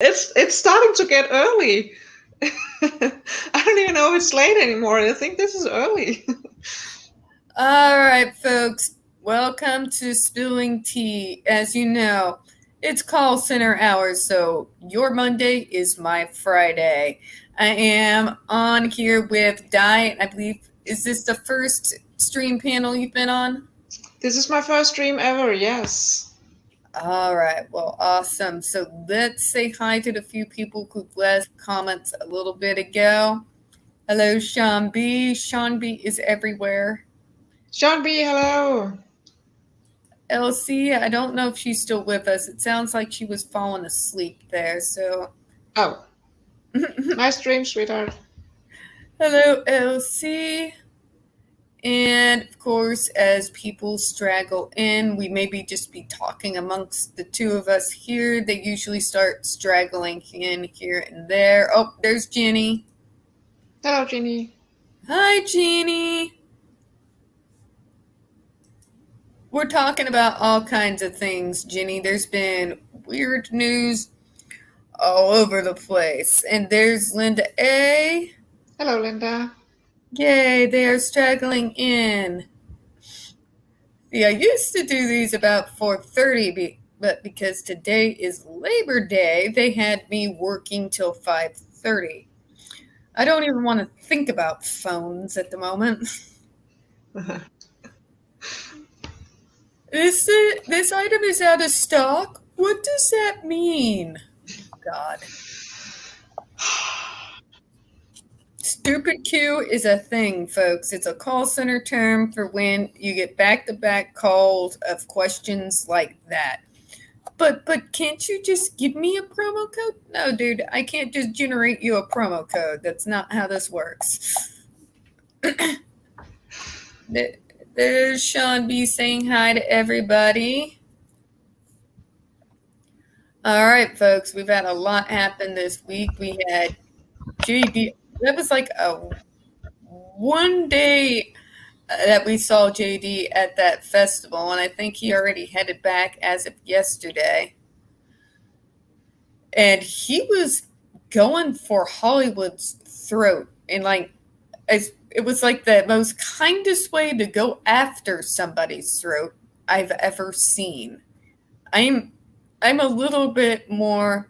It's starting to get early. I don't even know if it's late anymore. I think this is early. All right, folks, welcome to Spilling Tea. As you know, it's call center hours, so your Monday is my Friday. I am on here with Di. I believe, is this the first stream panel you've been on? This is my first stream ever, yes. All right, well, awesome. So let's say hi to the few people who left comments a little bit ago. Hello, Sean B. Sean B is everywhere. Sean B, hello. Elsie, I don't know if she's still with us. It sounds like she was falling asleep there. So, Oh, nice dream, sweetheart. hello, Elsie. And of course, as people straggle in, we maybe just be talking amongst the two of us here. They usually start straggling in here and there. Oh, there's Jenny. Hello, Ginny. Hi, Jenny. We're talking about all kinds of things, Jenny. There's been weird news all over the place. And there's Linda A. Hello, Linda. Yay, they are straggling in. See, I used to do these about 4:30, but because today is Labor Day, they had me working till 5:30. I don't even want to think about phones at the moment. This item is out of stock? What does that mean? God. Stupid queue is a thing, folks. It's a call center term for when you get back-to-back calls of questions like that. But can't you just give me a promo code? No, dude, I can't just generate you a promo code. That's not how this works. There's Sean B saying hi to everybody. All right, folks, we've had a lot happen this week. We had JD. That was like a one day that we saw JD at that festival, and I think he already headed back as of yesterday. And he was going for Hollywood's throat, and like it was like the most kindest way to go after somebody's throat I've ever seen. I'm I'm a little bit more.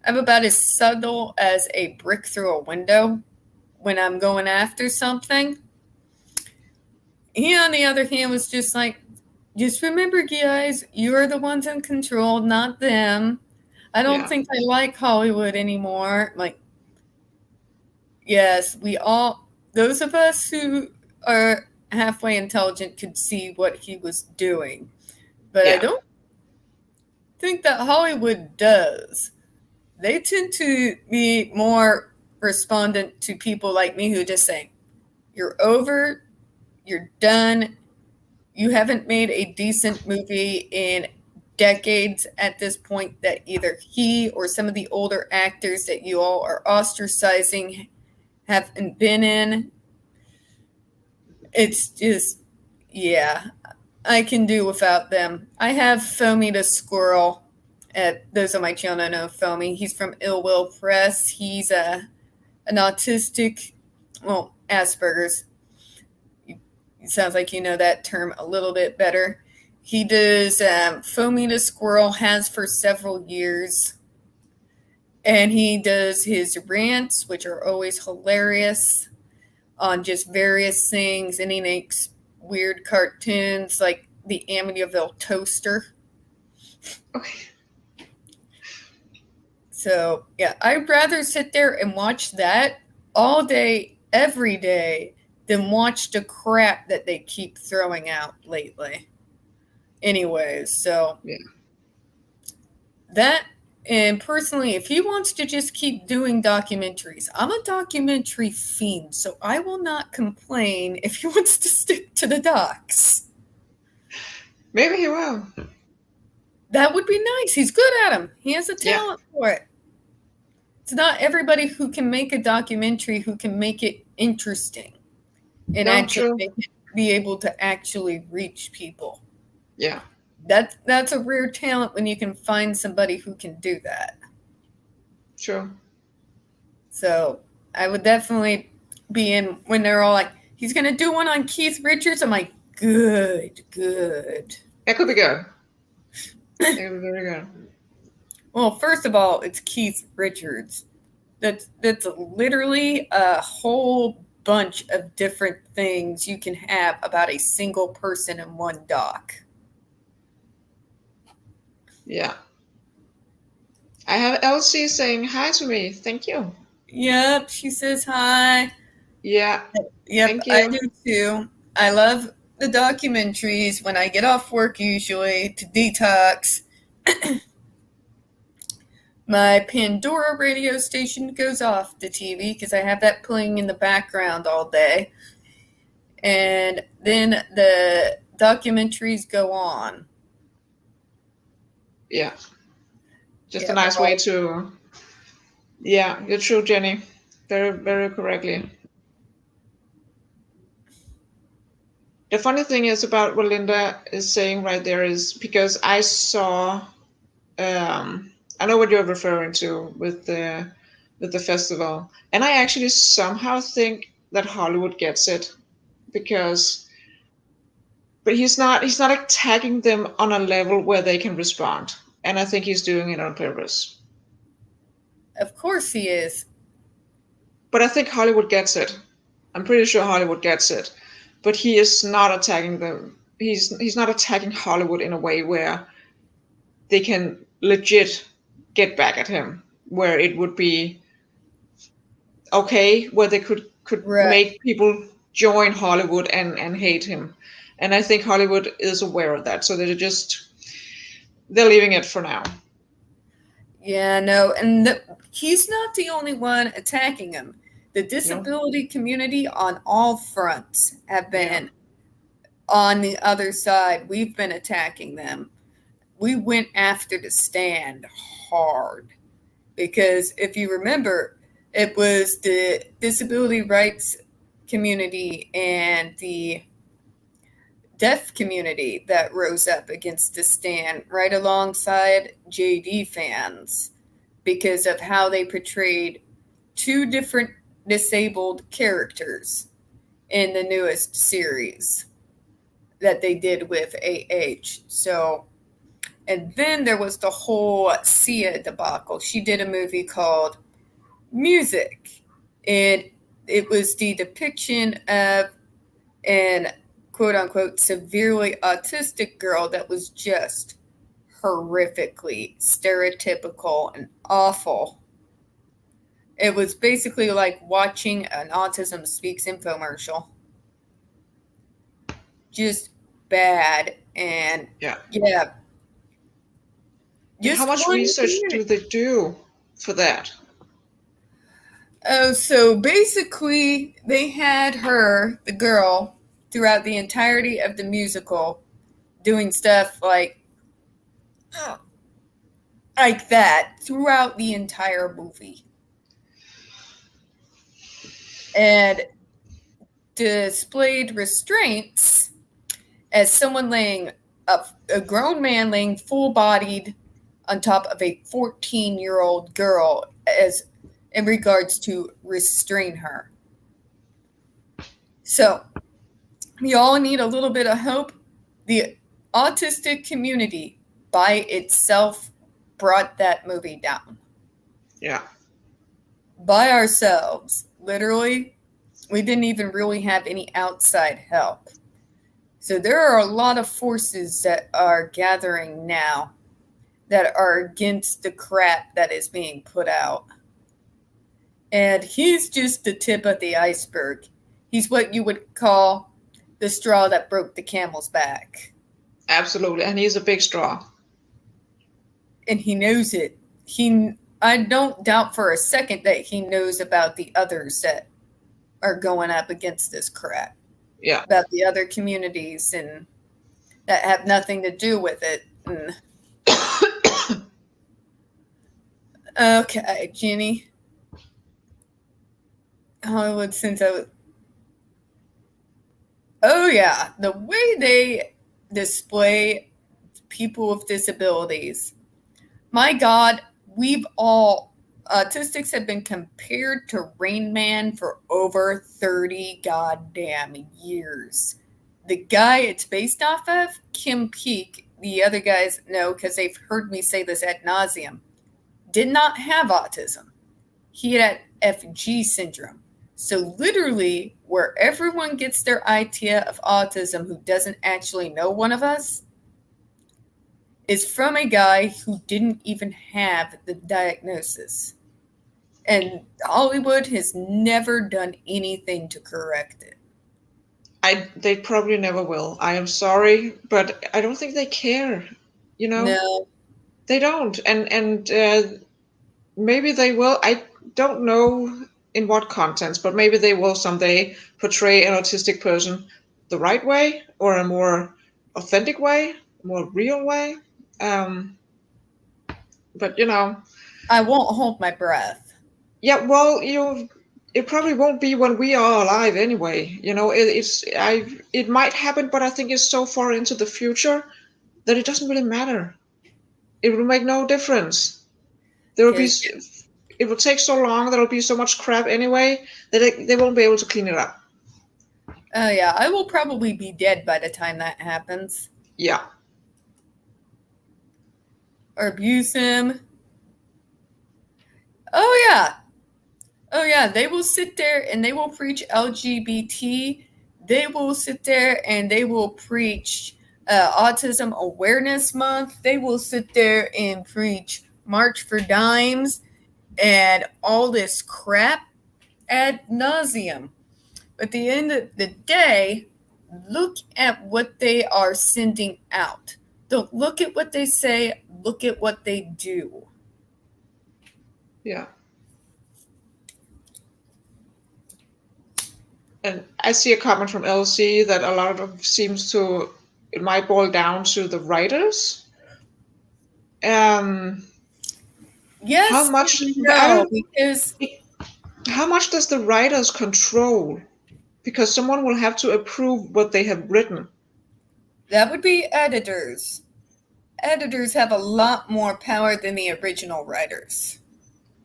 I'm about as subtle as a brick through a window when I'm going after something. He, on the other hand, was just like, just remember, guys, you're the ones in control, not them. I don't Yeah. think I like Hollywood anymore. Like, yes, we all, those of us who are halfway intelligent could see what he was doing. But I Yeah. don't think that Hollywood does. They tend to be more respondent to people like me who just say, you're over, you're done, you haven't made a decent movie in decades at this point that either he or some of the older actors that you all are ostracizing haven't been in. It's just, yeah, I can do without them. I have Foamy the Squirrel. Those are my children know Foamy. He's from Ill Will Press. He's an autistic, well, Asperger's. It sounds like you know that term a little bit better. He does Foamy the Squirrel, has for several years. And he does his rants, which are always hilarious, on just various things. And he makes weird cartoons like the Amityville Toaster. Okay. So, yeah, I'd rather sit there and watch that all day, every day, than watch the crap that they keep throwing out lately. Anyways, so Yeah. that, and personally, if he wants to just keep doing documentaries, I'm a documentary fiend, so I will not complain if he wants to stick to the docs. Maybe he will. That would be nice. He's good at them. He has a Yeah. talent for it. It's not everybody who can make a documentary who can make it interesting and No, actually true. make it be able to actually reach people. Yeah. That's a rare talent when you can find somebody who can do that. Sure. So I would definitely be in when they're all like, he's going to do one on Keith Richards. I'm like, good. That could be good. That could be very good. Well, first of all, it's Keith Richards. That's literally a whole bunch of different things you can have about a single person in one doc. Yeah. I have Elsie saying hi to me. Thank you. Yep, she says hi. Yeah. Yep, Thank you. I do too. I love the documentaries when I get off work usually to detox. My Pandora radio station goes off the TV because I have that playing in the background all day. And then the documentaries go on. Yeah. Just Yeah, a nice way to. Yeah, you're true, Jenny. Very, very correctly. The funny thing is about what Linda is saying right there is because I saw. I know what you're referring to with the festival, and I actually somehow think that Hollywood gets it because, but he's not attacking them on a level where they can respond, and I think he's doing it on purpose. of course he is. But I think Hollywood gets it. I'm pretty sure Hollywood gets it, but he is not attacking them. He's not attacking Hollywood in a way where they can legit get back at him, where it would be okay, where they could Right. make people join Hollywood and hate him. And I think Hollywood is aware of that, so they're leaving it for now. Yeah, no, and he's not the only one attacking him. The disability community on all fronts have been on the other side. We've been attacking them. We went after The Stand hard because if you remember, it was the disability rights community and the deaf community that rose up against The Stand right alongside JD fans because of how they portrayed two different disabled characters in the newest series that they did with AH. So, and then there was the whole Sia debacle. She did a movie called Music, and it was the depiction of an quote unquote severely autistic girl that was just horrifically stereotypical and awful. It was basically like watching an Autism Speaks infomercial. Just bad. And Yeah. How much research do they do for that? Oh, so basically they had her, the girl, throughout the entirety of the musical doing stuff like that throughout the entire movie. And displayed restraints as someone laying a grown man laying full-bodied on top of a 14-year-old girl as in regards to restrain her. So we all need a little bit of hope. The autistic community by itself brought that movie down. Yeah. By ourselves. Literally, we didn't even really have any outside help. So there are a lot of forces that are gathering now that are against the crap that is being put out. And he's just the tip of the iceberg. He's what you would call the straw that broke the camel's back. Absolutely. And he's a big straw. And he knows it. I don't doubt for a second that he knows about the others that are going up against this crap. Yeah. About the other communities and that have nothing to do with it. Okay, Jenny. Hollywood since I was... Oh, yeah. The way they display people with disabilities. My God, we've all... autistics have been compared to Rain Man for over 30 goddamn years. The guy it's based off of, Kim Peek, the other guys know because they've heard me say this ad nauseum, did not have autism. He had FG syndrome. So literally, where everyone gets their idea of autism who doesn't actually know one of us is from a guy who didn't even have the diagnosis. And Hollywood has never done anything to correct it. They probably never will. I am sorry, but I don't think they care. You know, No. they don't. And maybe they will. I don't know in what contents, but maybe they will someday portray an autistic person the right way or a more authentic way, a more real way. But you know, I won't hold my breath. yeah. Well, it probably won't be when we are alive anyway. You know, it might happen, but I think it's so far into the future that it doesn't really matter. It will make no difference. There will be. It will take so long. There will be so much crap anyway that they won't be able to clean it up. Oh yeah, I will probably be dead by the time that happens. Yeah. Or abuse him. Oh yeah. Oh yeah, they will sit there and they will preach LGBT. They will sit there and they will preach Autism Awareness Month. They will sit there and preach March for Dimes and all this crap ad nauseum. But at the end of the day, look at what they are sending out. Don't look at what they say, look at what they do. Yeah. And I see a comment from LC that a lot of it might boil down to the writers. Yes, how much? no, because how much does the writers control? Because someone will have to approve what they have written. That would be editors. Editors have a lot more power than the original writers.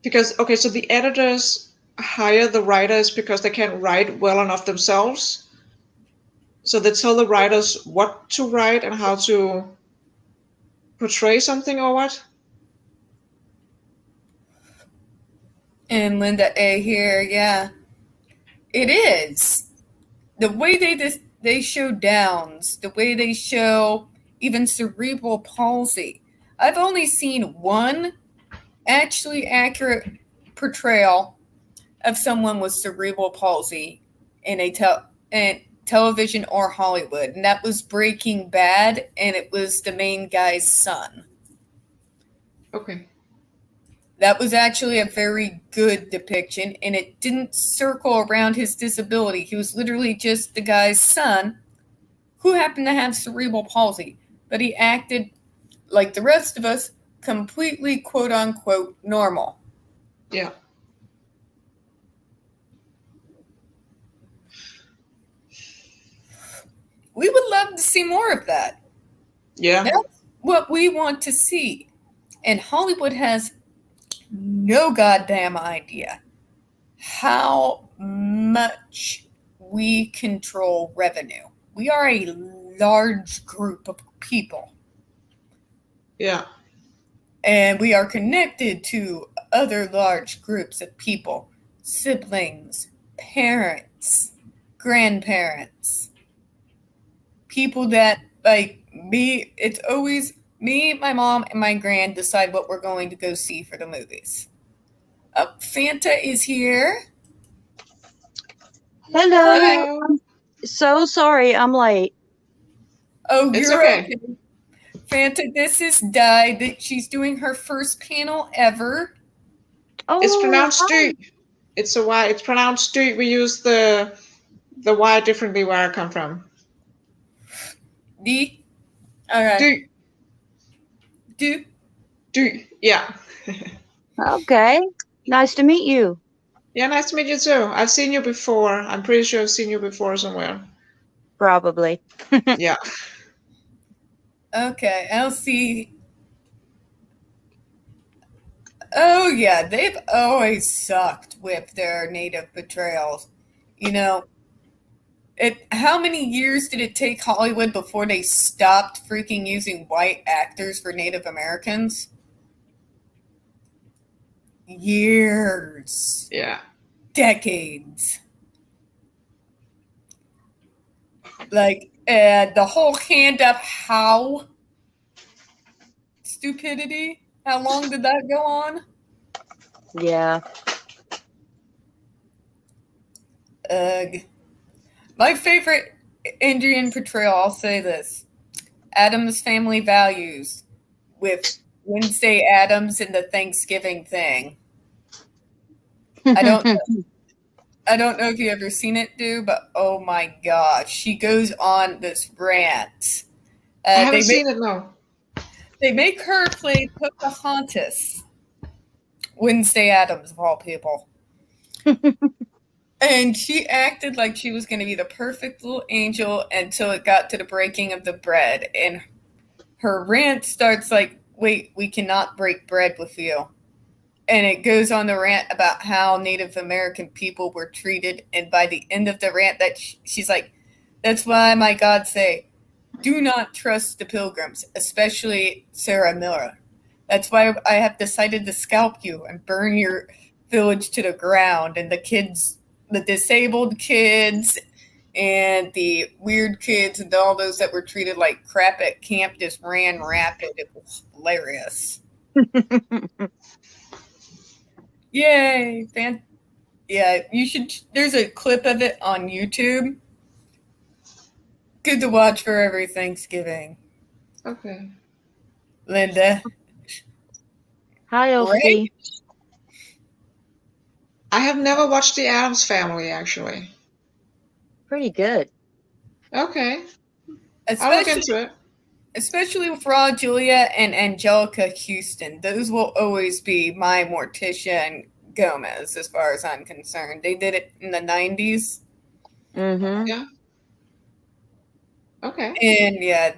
Because, okay, so the editors hire the writers because they can't write well enough themselves. So they tell the writers what to write and how to portray something or what? And Linda A here, yeah. It is. The way they show Downs, the way they show even cerebral palsy. I've only seen one actually accurate portrayal of someone with cerebral palsy in television or Hollywood, and that was Breaking Bad, and it was the main guy's son. Okay. That was actually a very good depiction, and it didn't circle around his disability. He was literally just the guy's son who happened to have cerebral palsy, but he acted like the rest of us, completely quote-unquote normal. Yeah. We would love to see more of that. Yeah. That's what we want to see. And Hollywood has no goddamn idea how much we control revenue. We are a large group of people. Yeah. And we are connected to other large groups of people, siblings, parents, grandparents, people that, like me, it's always me, my mom, and my grand decide what we're going to go see for the movies. Fanta is here. Hello. Hello. I'm so sorry I'm late. Oh, It's you're okay. okay. Fanta, this is Di. She's doing her first panel ever. Oh, It's pronounced hi. "dy." It's a Y. It's pronounced "dy." We use the Y differently where I come from. D. All right. "Dy." Do. "Dy." Yeah. Okay. Nice to meet you. Yeah, nice to meet you too. I've seen you before. I'm pretty sure I've seen you before somewhere. Probably. Yeah. Okay, I'll see. Oh yeah, they've always sucked with their native portrayals. You know, how many years did it take Hollywood before they stopped freaking using white actors for Native Americans? Years. Yeah. Decades. Like the whole hand up how stupidity. How long did that go on? Yeah. Ugh. My favorite Indian portrayal, I'll say this. Adam's Family Values with Wednesday Adams and the Thanksgiving thing. I don't know if you ever seen it, but oh my gosh, she goes on this rant. I haven't seen it, no. They make her play Pocahontas. Wednesday Adams, of all people. And she acted like she was going to be the perfect little angel until it got to the breaking of the bread. And her rant starts like, wait, we cannot break bread with you. And it goes on the rant about how Native American people were treated. And by the end of the rant, that she's like, that's why my God say, do not trust the pilgrims, especially Sarah Miller. That's why I have decided to scalp you and burn your village to the ground. And the kids, the disabled kids and the weird kids and all those that were treated like crap at camp just ran rapid. It was hilarious. Yay. Yeah, you should. There's a clip of it on YouTube. Good to watch for every Thanksgiving. Okay. Linda. Hi, Elsie. I have never watched The Addams Family, actually. Pretty good. Okay. I'll look into it. Especially with Raw Julia and Angelica Houston. Those will always be my Morticia Gomez, as far as I'm concerned. They did it in the 90s. Mm-hmm. Yeah. Okay. And yeah,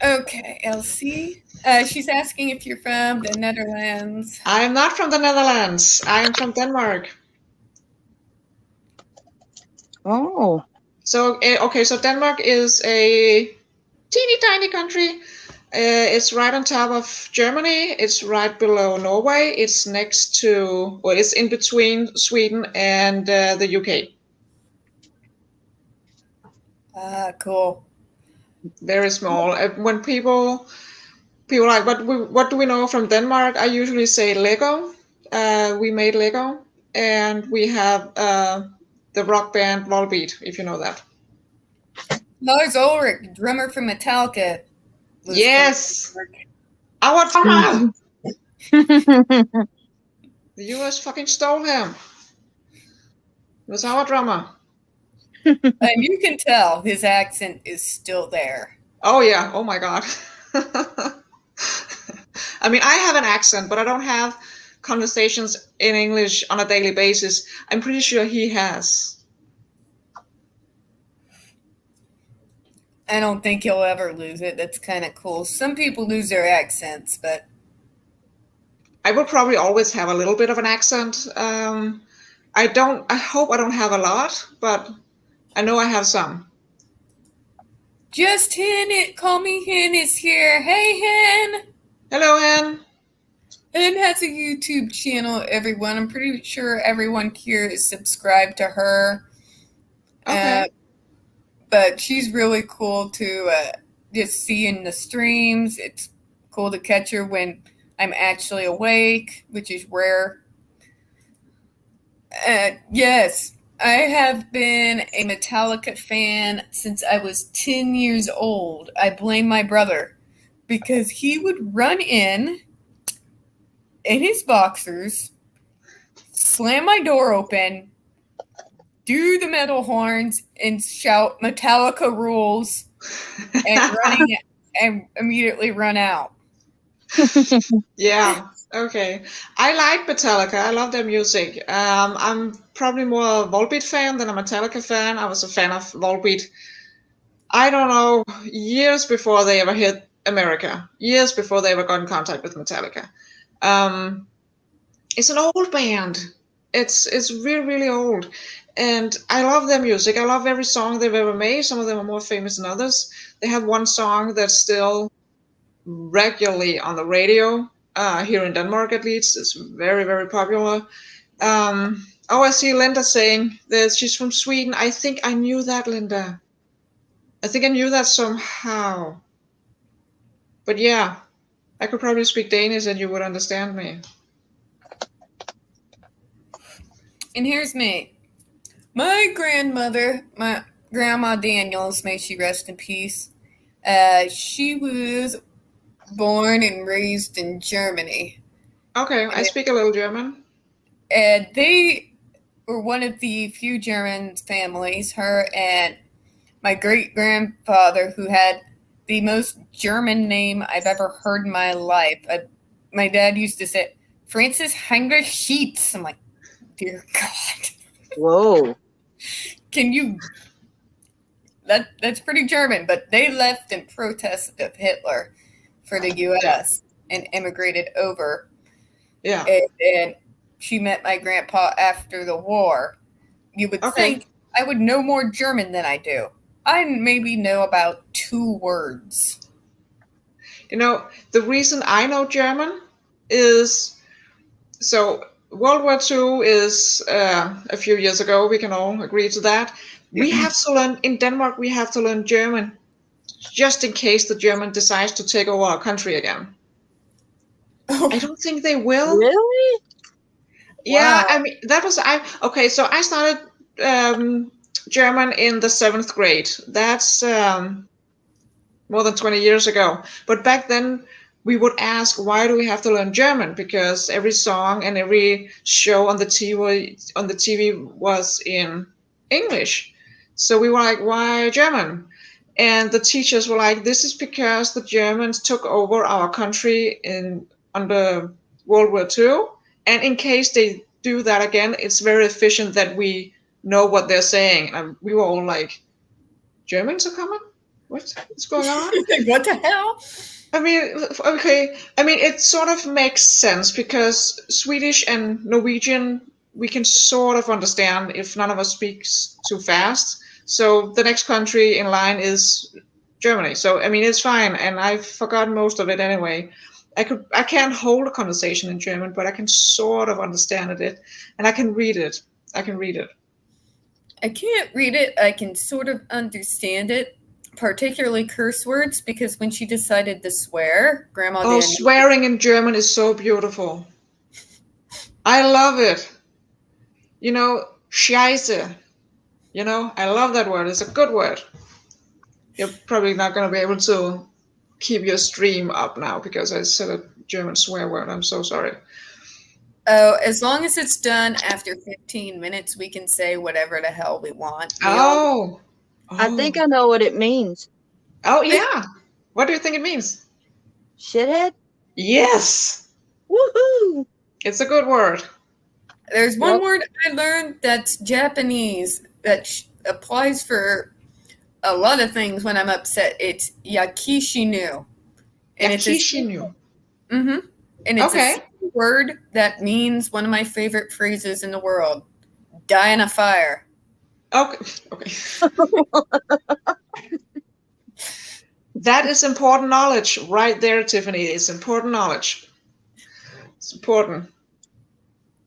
okay, Elsie. She's asking if you're from the Netherlands. I am not from the Netherlands. I am from Denmark. Oh. So, okay, so Denmark is a teeny tiny country. It's right on top of Germany. It's right below Norway. It's next to, or it's in between Sweden and the UK. Cool. Very small. When people are like, what do we know from Denmark? I usually say Lego. We made Lego, and we have the rock band Volbeat, if you know that. Lars Ulrich, drummer from Metallica. Yes, our drummer. The US fucking stole him. It was our drummer. And you can tell his accent is still there. Oh yeah. Oh my God. I mean, I have an accent, but I don't have conversations in English on a daily basis. I'm pretty sure he has. I don't think he'll ever lose it. That's kind of cool. Some people lose their accents, but I will probably always have a little bit of an accent. I hope I don't have a lot, but I know I have some. Just Hen, call me Hen is here. Hey Hen. Hello, Hen. Hen has a YouTube channel, everyone. I'm pretty sure everyone here is subscribed to her. Okay. But she's really cool to just see in the streams. It's cool to catch her when I'm actually awake, which is rare. Yes, I have been a Metallica fan since I was 10 years old. I blame my brother because he would run in his boxers, slam my door open, do the metal horns, and shout "Metallica rules," and immediately run out. Yeah. Okay. I like Metallica. I love their music. I'm probably more a Volbeat fan than a Metallica fan. I was a fan of Volbeat. I don't know, years before they ever hit America. Years before they ever got in contact with Metallica. It's an old band. It's really really old, and I love their music. I love every song they've ever made. Some of them are more famous than others. They have one song that's still regularly on the radio here in Denmark, at least. It's very very popular. Oh, I see Linda saying that she's from Sweden. I think I knew that, Linda. I think I knew that somehow. But yeah, I could probably speak Danish and you would understand me. And here's me. My grandmother, my Grandma Daniels, may she rest in peace, she was born and raised in Germany. Okay, I speak a little German. And they were one of the few German families, her and my great-grandfather, who had the most German name I've ever heard in my life. My dad used to say, Francis Heinrich Sheets. I'm like, dear God. Whoa. Can you... That's pretty German, but they left in protest of Hitler for the U.S. and immigrated over. Yeah. And she met my grandpa after the war. You would think I would know more German than I do. I maybe know about 2 words. You know, the reason I know German is, so World War II is a few years ago. We can all agree to that. We have to learn, in Denmark, we have to learn German just in case the German decides to take over our country again. Oh. I don't think they will. Really? Yeah, Wow. I mean, so I started German in the 7th grade. That's more than 20 years ago. But back then, we would ask, why do we have to learn German? Because every song and every show on the TV was in English. So we were like, why German? And the teachers were like, this is because the Germans took over our country under World War II. And in case they do that again, it's very efficient that we know what they're saying. And we were all like, Germans are coming? What's going on? What the hell? I mean, okay. I mean, it sort of makes sense because Swedish and Norwegian, we can sort of understand if none of us speaks too fast. So the next country in line is Germany. So, I mean, it's fine. And I've forgotten most of it anyway. I can't hold a conversation in German, but I can sort of understand it, and I can read it. I can't read it. I can sort of understand it, particularly curse words, because when she decided to swear, Grandma Daniel... Swearing in German is so beautiful. I love it. You know, Scheiße. You know, I love that word. It's a good word. You're probably not going to be able to keep your stream up now because I said a German swear word. I'm so sorry. Oh, as long as it's done after 15 minutes, we can say whatever the hell we want. I think I know what it means. Oh, yeah. What do you think it means? Shithead? Yes. Woohoo! It's a good word. There's one word I learned that's Japanese that applies for a lot of things when I'm upset. It's yakishinu. And yakishinu. And it's a word that means one of my favorite phrases in the world. Die in a fire. Okay. That is important knowledge right there, Tiffany. It's important knowledge. It's important.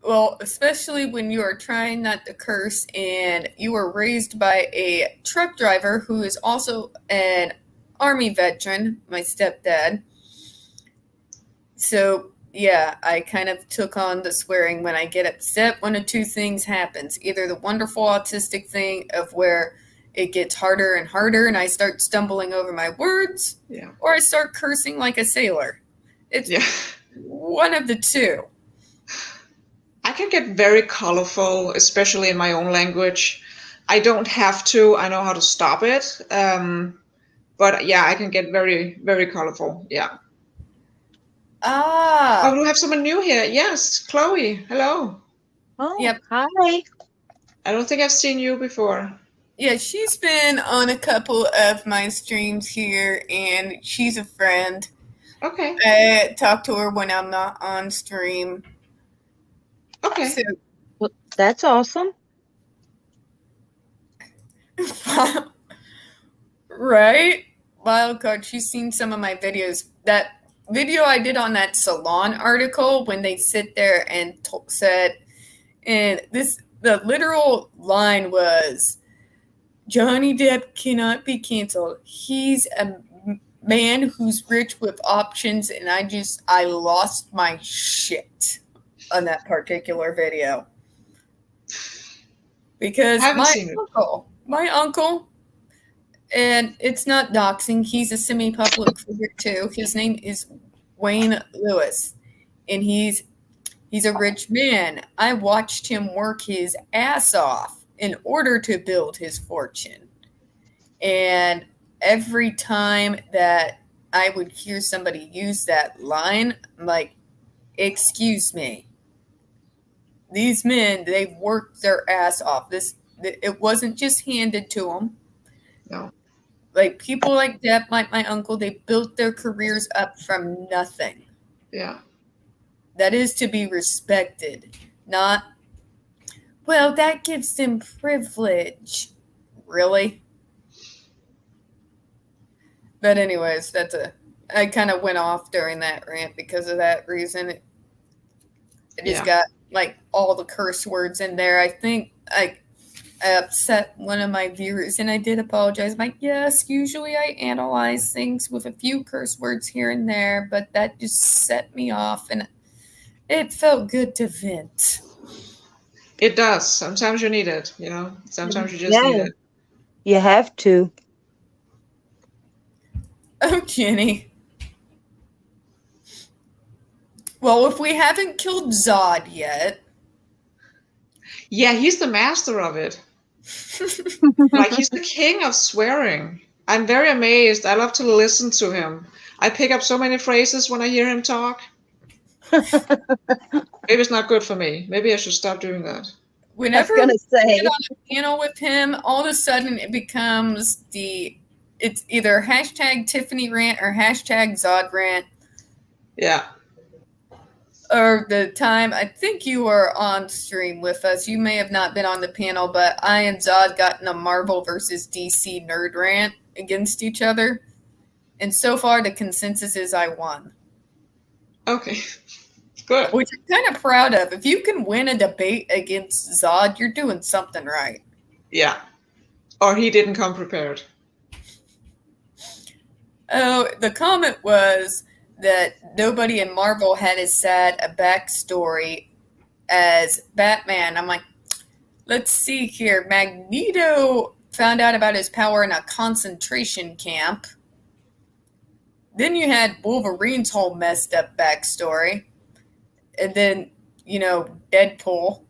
Well, especially when you are trying not to curse and you were raised by a truck driver who is also an Army veteran, my stepdad. So, yeah, I kind of took on the swearing. When I get upset, one of 2 things happens. Either the wonderful autistic thing of where it gets harder and harder and I start stumbling over my words, or I start cursing like a sailor. It's one of the 2. I can get very colorful, especially in my own language. I don't have to. I know how to stop it. But yeah, I can get very, very colorful. Yeah. Oh, we have someone new here. Yes, Chloe. Hello. Oh, yep. Hi. I don't think I've seen you before. Yeah, she's been on a couple of my streams here, and she's a friend. Okay. I talk to her when I'm not on stream. Okay. So, Well, that's awesome. right? Wildcard, she's seen some of my videos. That video I did on that salon article when they sit there and said, and the literal line was, Johnny Depp cannot be canceled. He's a man who's rich with options, and I lost my shit on that particular video. Because I haven't seen it. my uncle, and it's not doxing, he's a semi-public figure too. His name is Wayne Lewis, and he's a rich man. I watched him work his ass off in order to build his fortune. And every time that I would hear somebody use that line, I'm like, excuse me. These men, they've worked their ass off. It wasn't just handed to them. No. Like people like Depp, like my uncle, they built their careers up from nothing. Yeah. That is to be respected. Not, well, that gives them privilege. Really? But anyways, I kind of went off during that rant because of that reason. It just got like all the curse words in there. I think I upset one of my viewers, and I did apologize. I'm like, yes, usually I analyze things with a few curse words here and there, but that just set me off, and it felt good to vent. It does. Sometimes you need it, Sometimes you just need it. You have to. Oh, Jenny. Well, if we haven't killed Zod yet. Yeah, he's the master of it. Like, he's the king of swearing. I'm very amazed. I love to listen to him. I pick up so many phrases when I hear him talk. Maybe it's not good for me. Maybe I should stop doing that. Whenever I get on a panel with him, all of a sudden it becomes it's either hashtag Tiffany rant or hashtag Zod rant. Yeah. Or the time, I think you were on stream with us. You may have not been on the panel, but I and Zod got in a Marvel versus DC nerd rant against each other. And so far, the consensus is I won. Okay. Good. Which I'm kind of proud of. If you can win a debate against Zod, you're doing something right. Yeah. Or he didn't come prepared. Oh, the comment was that nobody in Marvel had as sad a backstory as Batman. I'm like, let's see here. Magneto found out about his power in a concentration camp. Then you had Wolverine's whole messed up backstory. And then, Deadpool.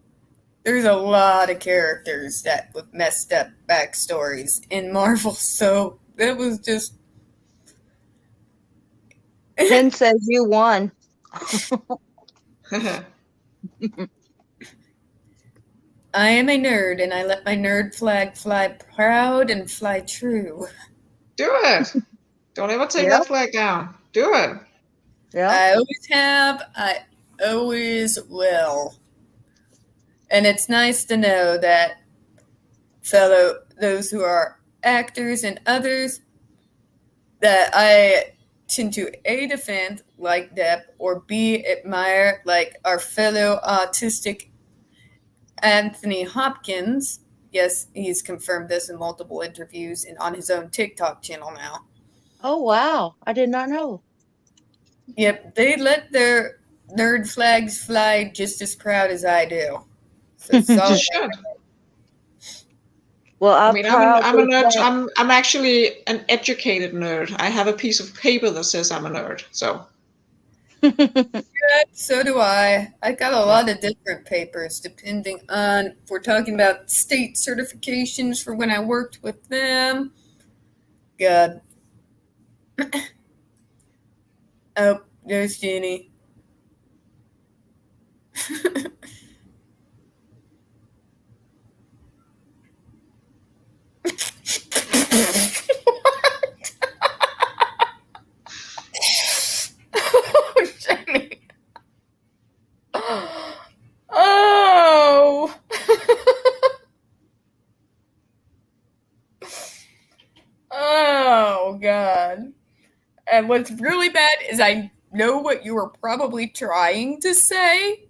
There's a lot of characters that with messed up backstories in Marvel. So it was just... Jen says you won. I am a nerd, and I let my nerd flag fly proud and fly true. Do it. Don't ever take that flag down. Do it. Yeah. I always have. I always will. And it's nice to know that those who are actors and others, that I tend to A, defend like Depp, or B, admire like our fellow autistic Anthony Hopkins. Yes, he's confirmed this in multiple interviews and on his own TikTok channel now. Oh, wow. I did not know. Yep, they let their nerd flags fly just as proud as I do. So You should. Well, I'm a nerd. I'm actually an educated nerd. I have a piece of paper that says I'm a nerd. So. Yeah, so do I. I got a lot of different papers depending on if we're talking about state certifications for when I worked with them. God. Oh, there's Jenny. And what's really bad is I know what you were probably trying to say.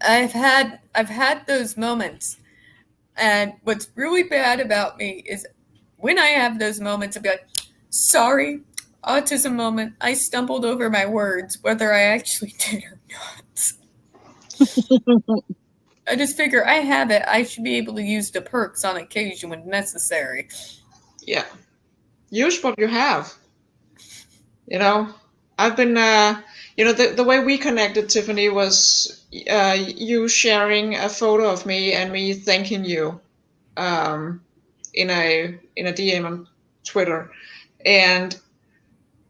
I've had those moments. And what's really bad about me is when I have those moments, I'll be like, sorry, autism moment. I stumbled over my words, whether I actually did or not. I just figure I have it. I should be able to use the perks on occasion when necessary. Yeah. Use what you have. I've been, the way we connected, Tiffany, was you sharing a photo of me and me thanking you in a DM on Twitter. And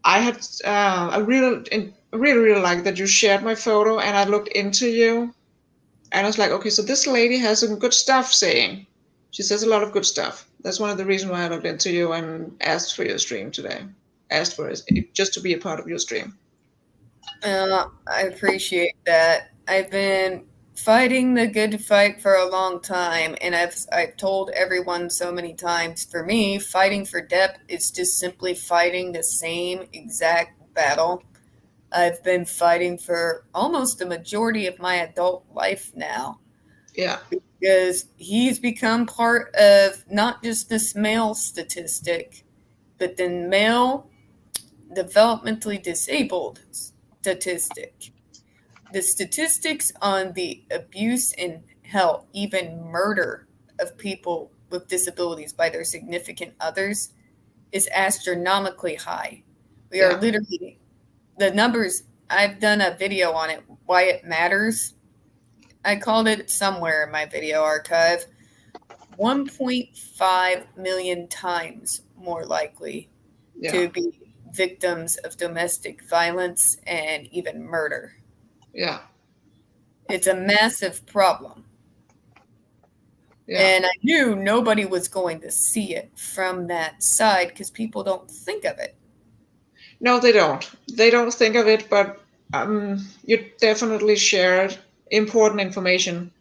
I had I really like that you shared my photo, and I looked into you, and I was like, okay, so this lady has some good stuff saying. She says a lot of good stuff. That's one of the reasons why I looked into you and asked for your stream today. Asked for it just to be a part of your stream. I appreciate that. I've been fighting the good fight for a long time, and I've told everyone so many times, for me, fighting for depth is just simply fighting the same exact battle I've been fighting for almost the majority of my adult life now. Yeah. Because he's become part of not just this male statistic, but the male developmentally disabled statistic. The statistics on the abuse and hell, even murder of people with disabilities by their significant others is astronomically high. We are literally, the numbers, I've done a video on it, why it matters. I called it somewhere in my video archive, 1.5 million times more likely to be victims of domestic violence and even murder. Yeah. It's a massive problem. Yeah. And I knew nobody was going to see it from that side because people don't think of it. No, they don't. They don't think of it, but you definitely shared important information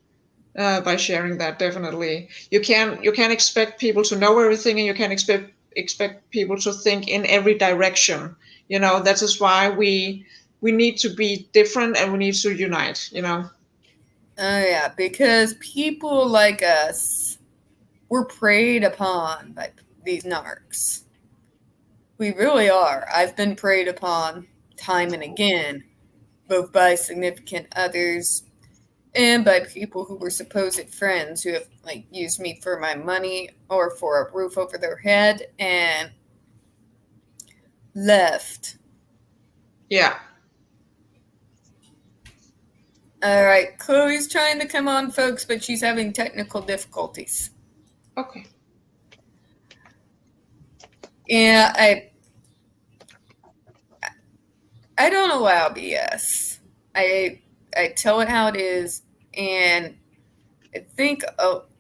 by sharing that. Definitely, you can't expect people to know everything, and you can't expect people to think in every direction. That is why we need to be different, and we need to unite. Oh yeah, because people like us were preyed upon by these narcs. We really are. I've been preyed upon time and again, both by significant others and by people who were supposed friends who have used me for my money or for a roof over their head and left. Yeah. All right, Chloe's trying to come on, folks, but she's having technical difficulties. Okay. Yeah, I don't allow BS. I tell it how it is, and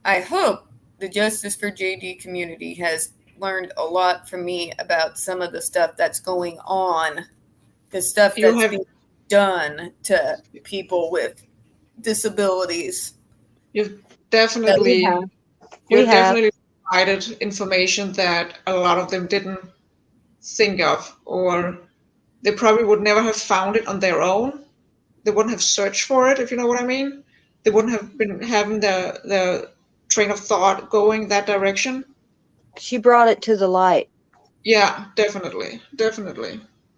I hope the Justice for JD community has learned a lot from me about some of the stuff that's going on, the stuff that's being done to people with disabilities. You've definitely provided information that a lot of them didn't think of, or they probably would never have found it on their own. They wouldn't have searched for it, if you know what I mean. They wouldn't have been having the train of thought going that direction. She brought it to the light. Yeah, definitely.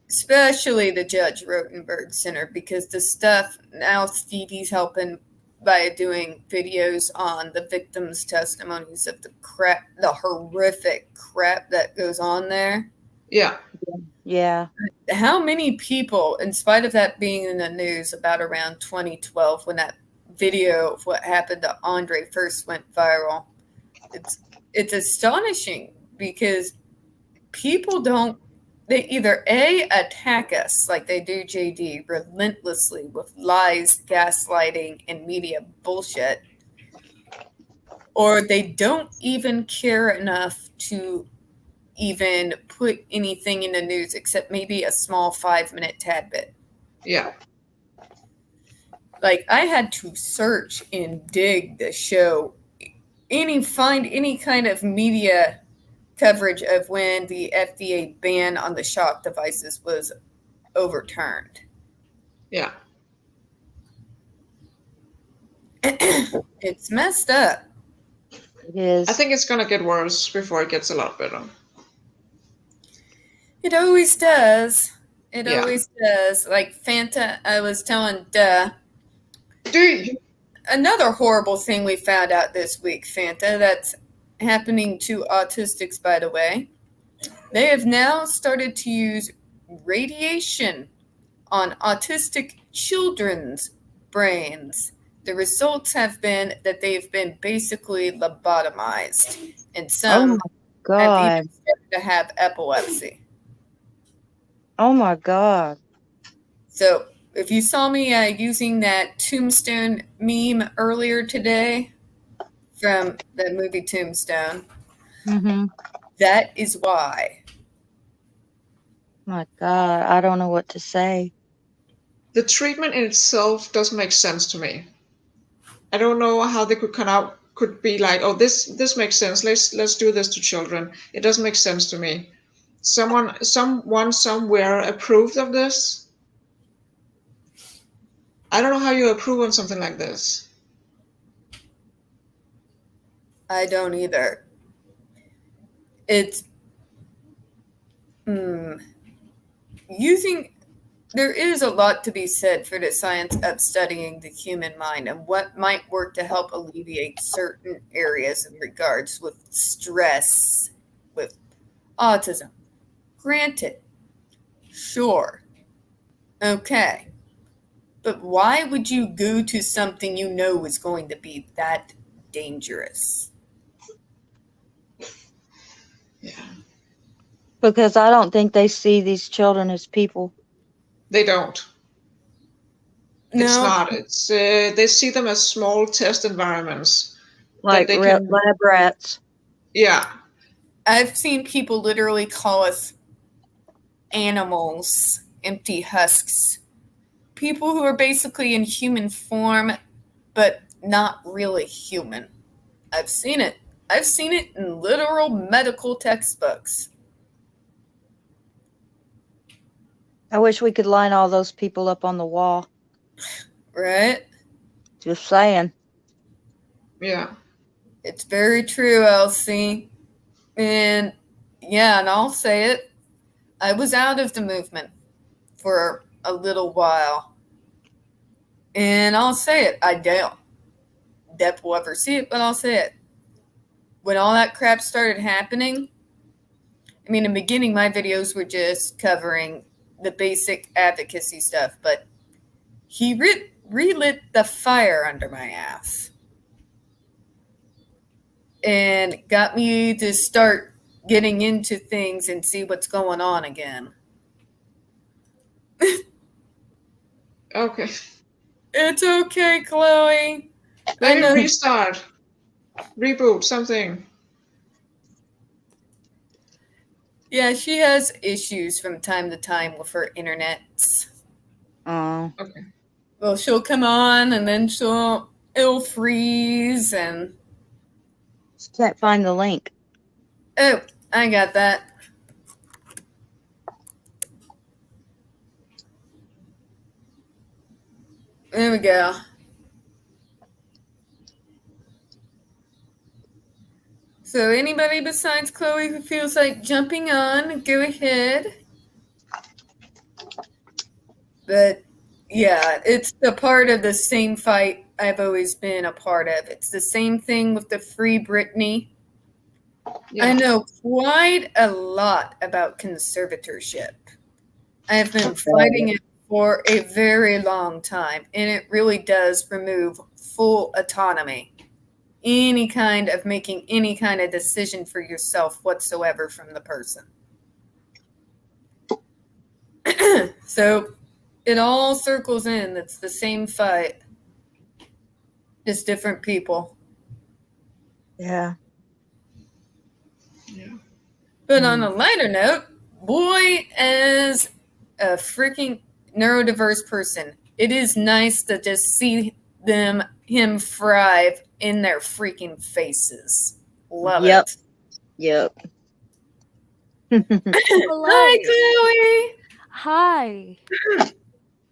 Especially the Judge Rotenberg Center, because the stuff now Stevie's helping by doing videos on the victims' testimonies of the horrific crap that goes on there. Yeah. Yeah. How many people, in spite of that being in the news about around 2012, when that video of what happened to Andre first went viral, it's astonishing because people they either attack us like they do JD relentlessly with lies, gaslighting, and media bullshit, or they don't even care enough to even put anything in the news except maybe a small 5-minute tad bit. Yeah. I had to search and dig the show find any kind of media coverage of when the FDA ban on the shock devices was overturned. Yeah. It's messed up. It is. I think it's gonna get worse before it gets a lot better. It always does. It Yeah. always does. Like Fanta, I was telling another horrible thing we found out this week, Fanta, that's happening to autistics, by the way. They have now started to use radiation on autistic children's brains. The results have been that they've been basically lobotomized, and Oh some my have God. even started to have epilepsy. Oh my God. So if you saw me using that Tombstone meme earlier today from the movie Tombstone, Mm-hmm. that is why. My God. I don't know what to say. The treatment in itself doesn't make sense to me. I don't know how they could be like, oh, this makes sense. Let's do this to children. It doesn't make sense to me. Someone somewhere approved of this. I don't know how you approve on something like this. I don't either. It's there is a lot to be said for the science of studying the human mind and what might work to help alleviate certain areas in regards with stress, with autism. Granted, sure, okay, but why would you go to something you know is going to be that dangerous? Yeah. Because I don't think they see these children as people. They don't. It's No, not. It's they see them as small test environments Like that they can. lab rats. Yeah. I've seen people literally call us animals, empty husks. People who are basically in human form, but not really human. I've seen it. I've seen it in literal medical textbooks. I wish we could line all those people up on the wall. Right? Just saying. Yeah. It's very true, Elsie. And yeah, and I'll say it. I was out of the movement for a little while. And I'll say it. I doubt Depp will ever see it, but I'll say it. When all that crap started happening, I mean, in the beginning, my videos were just covering the basic advocacy stuff, but he relit the fire under my ass and got me to start getting into things and see what's going on again. Okay. It's okay, Chloe. Maybe know. restart, reboot something. Yeah, she has issues from time to time with her internets. Oh. Okay. Well, she'll come on and then it'll freeze and Can't find the link. oh, I got that. There we go. So anybody besides Chloe who feels like jumping on, go ahead. But yeah, it's a part of the same fight I've always been a part of. It's the same thing with the Free Britney. Yeah. I know quite a lot about conservatorship. I've been fighting it for a very long time, and it really does remove full autonomy. Any kind of making any kind of decision for yourself whatsoever from the person. So it all circles in. It's the same fight. Just different people. Yeah. Yeah. But on a lighter note, boy, as a freaking neurodiverse person, it is nice to just see him thrive in their freaking faces. Love Yep. it. Yep. Hi, Chloe. Hi.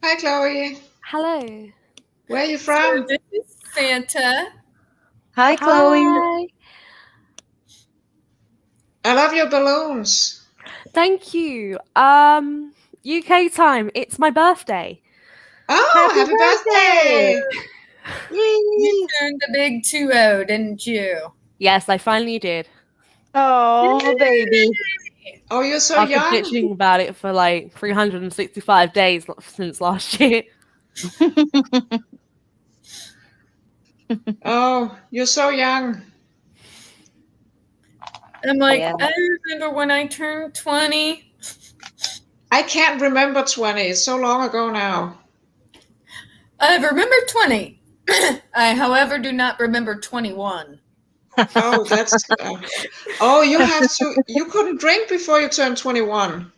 Hi, Chloe. Hello. Where are you So from? this is Santa. Hi, Chloe. Hi. I love your balloons. Thank you. UK time. It's my birthday. Oh, happy birthday! You Yay. turned a big 2-0, didn't you? Yes, I finally did. Oh, baby. Oh, you're so I've been young. bitching about it for like 365 days since last year. Oh, you're so young. I'm like, Yeah. I remember when I turned 20. I can't remember 20. It's so long ago now. I remember 20. I, however, do not remember 21. Oh, that's. Oh, you couldn't drink before you turned 21.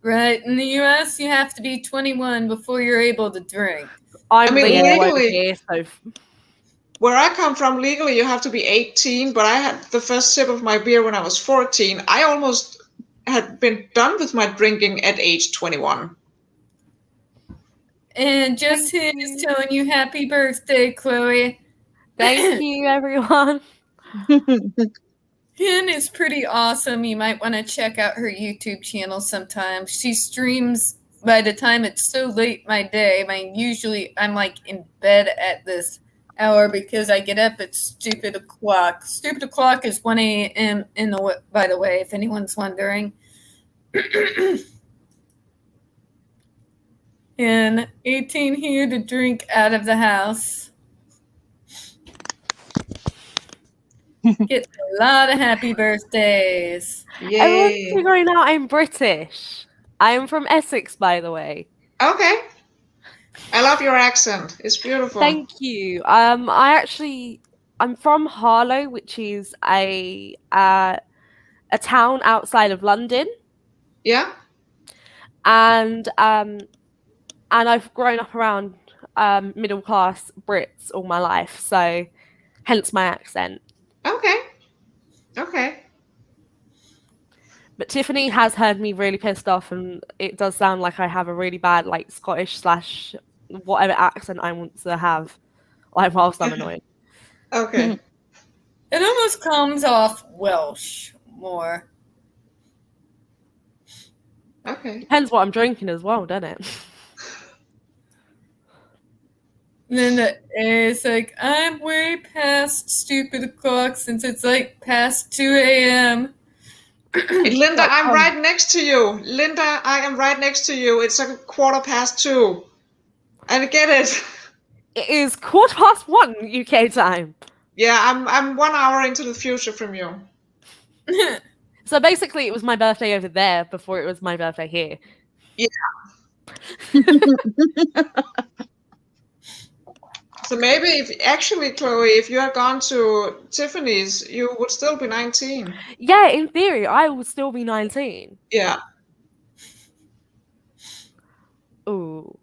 Right, in the US, you have to be 21 before you're able to drink. I'm mean, legal over legally- here, so Where I come from, legally, you have to be 18, but I had the first sip of my beer when I was 14. I almost had been done with my drinking at age 21. And just Thank is you. telling you happy birthday, Chloe. thank you, everyone. Hen is pretty awesome. You might want to check out her YouTube channel sometime. She streams by the time it's so late my day. I'm like in bed at this hour because I get up at stupid o'clock. Stupid o'clock is 1 a.m. by the way, if anyone's wondering. And 18 here to drink out of the house. Get a lot of happy birthdays. Everyone's Yay. figuring out I'm British. I'm from Essex, by the way. Okay. I love your accent. It's beautiful. Thank you. I'm from Harlow, which is a town outside of London, Yeah? and I've grown up around middle class Brits all my life, so hence my accent. Okay. Okay. But Tiffany has heard me really pissed off, and it does sound like I have a really bad like Scottish / whatever accent I want to have, like whilst I'm annoyed. Okay. It almost comes off Welsh more. Okay. Depends what I'm drinking as well, doesn't it? And then it's like, I'm way past stupid o'clock since it's like past 2 a.m. Hey, Linda, I'm right next to you. Linda, I am right next to you. It's like 2:15. I get it. It is 1:15 UK time. Yeah, I'm 1 hour into the future from you. So basically, it was my birthday over there before it was my birthday here. So maybe Chloe, if you had gone to Tiffany's, you would still be 19. Yeah, in theory, I will still be 19. Yeah. Ooh.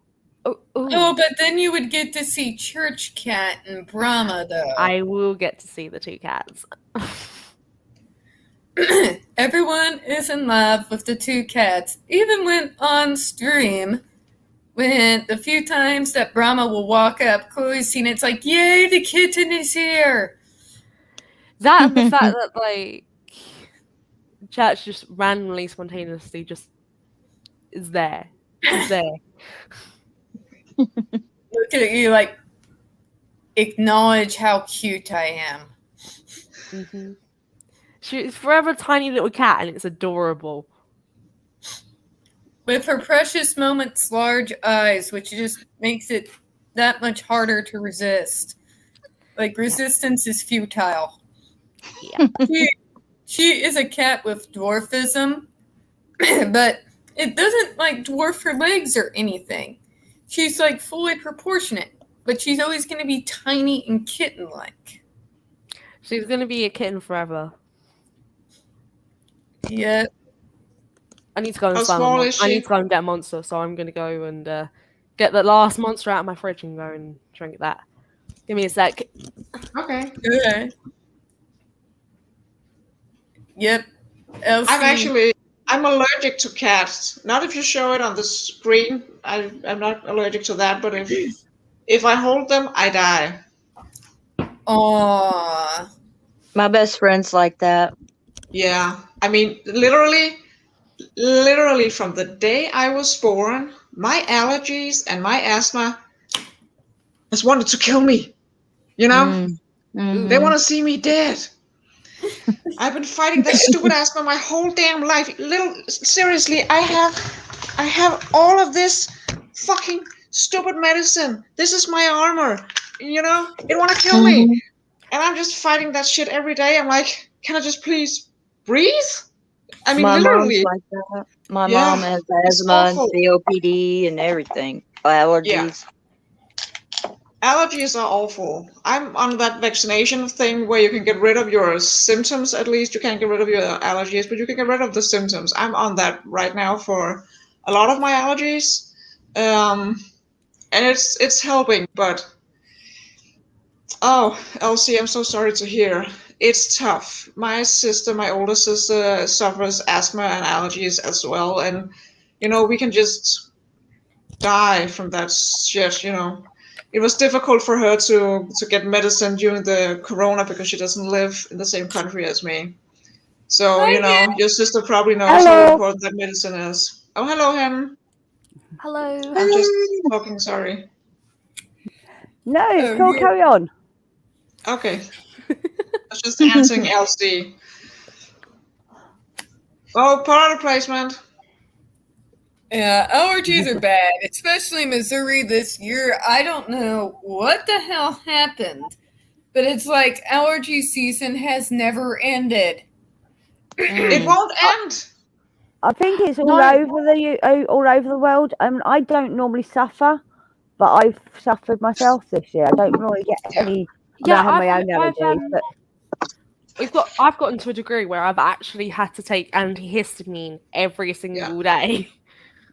Ooh. Oh, but then you would get to see Church Cat and Brahma, though. I will get to see the two cats. Everyone is in love with the two cats, even when on stream. When the few times that Brahma will walk up, Chloe's seen it's like, yay, the kitten is here. That and the fact that like Church just randomly, spontaneously just is there. Is there. Look at you like, acknowledge how cute I am. Mm-hmm. She's forever a tiny little cat and it's adorable. With her precious moments large eyes, which just makes it that much harder to resist. Like, resistance is futile. Yeah. She is a cat with dwarfism, but it doesn't, like, dwarf her legs or anything. She's, like, fully proportionate, but she's always going to be tiny and kitten-like. She's gonna be a kitten forever. Yeah. I need to go and How find small is I she? need to go and get a monster, so I'm gonna go and get the last monster out of my fridge and go and drink that. Give me a sec. Okay. Okay. Yep. Elsie. I'm allergic to cats. Not if you show it on the screen. I'm not allergic to that, but if I hold them, I die. Aww. My best friend's like that. Yeah. I mean, literally from the day I was born, my allergies and my asthma just wanted to kill me. You know? They want to see me dead. I've been fighting that stupid asthma my whole damn life. Seriously, I have all of this fucking stupid medicine. This is my armor. You know, it want to kill me, and I'm just fighting that shit every day. I'm like, can I just please breathe? I mean, My mom's literally. like that. My Yeah, mom has it's asthma and awful. COPD and everything. Allergies. Allergies are awful. I'm on that vaccination thing where you can get rid of your symptoms. At least you can't get rid of your allergies, but you can get rid of the symptoms. I'm on that right now for a lot of my allergies, and it's helping. But oh, Elsie, I'm so sorry to hear. It's tough. My older sister, suffers asthma and allergies as well, and we can just die from that shit. It was difficult for her to get medicine during the corona because she doesn't live in the same country as me. So, your sister probably knows how Hello. important that medicine is. Oh, hello, Hen. Hello. I'm just talking, sorry. No, Oh, go yeah. carry on. Okay. I was just answering LC. Oh, product placement. Yeah, allergies are bad, especially Missouri this year. I don't know what the hell happened, but it's like allergy season has never ended. It won't end. I think it's all No. over the world. I don't normally suffer, but I've suffered myself this year. I don't normally get Yeah. any. Yeah, I have my own allergies, but I've gotten to a degree where I've actually had to take antihistamine every single day.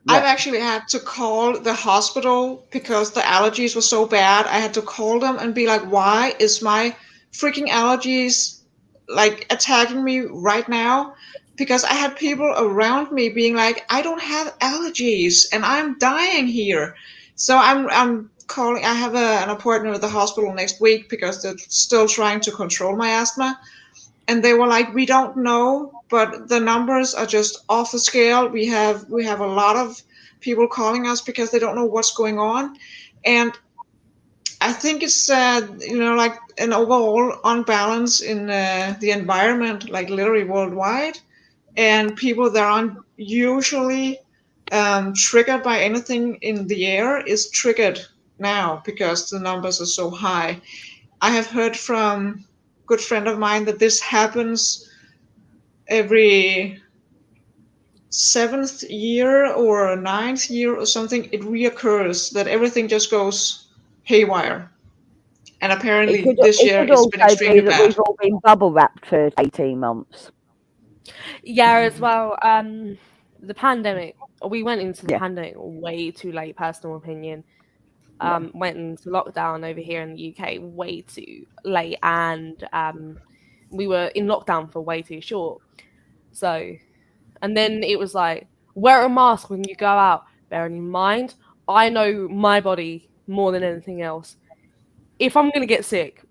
I've actually had to call the hospital because the allergies were so bad. I had to call them and be like, why is my freaking allergies like attacking me right now? Because I had people around me being like, I don't have allergies and I'm dying here. So I'm calling. I have an appointment with the hospital next week because they're still trying to control my asthma. And they were like, we don't know, but the numbers are just off the scale. We have a lot of people calling us because they don't know what's going on. And I think it's like an overall unbalance in the environment, like literally worldwide, and people that aren't usually triggered by anything in the air is triggered now because the numbers are so high. I have heard from a good friend of mine that this happens every 7th year or 9th year or something. It reoccurs that everything just goes haywire. And apparently this year could it's been also be extremely that bad. we've all been bubble wrapped for 18 months. Yeah, as well. The pandemic. We went into the Yeah. pandemic way too late. Personal opinion. Went into lockdown over here in the UK way too late, and we were in lockdown for way too short. So, and then it was like, wear a mask when you go out. Bearing in mind, I know my body more than anything else. If I'm gonna get sick,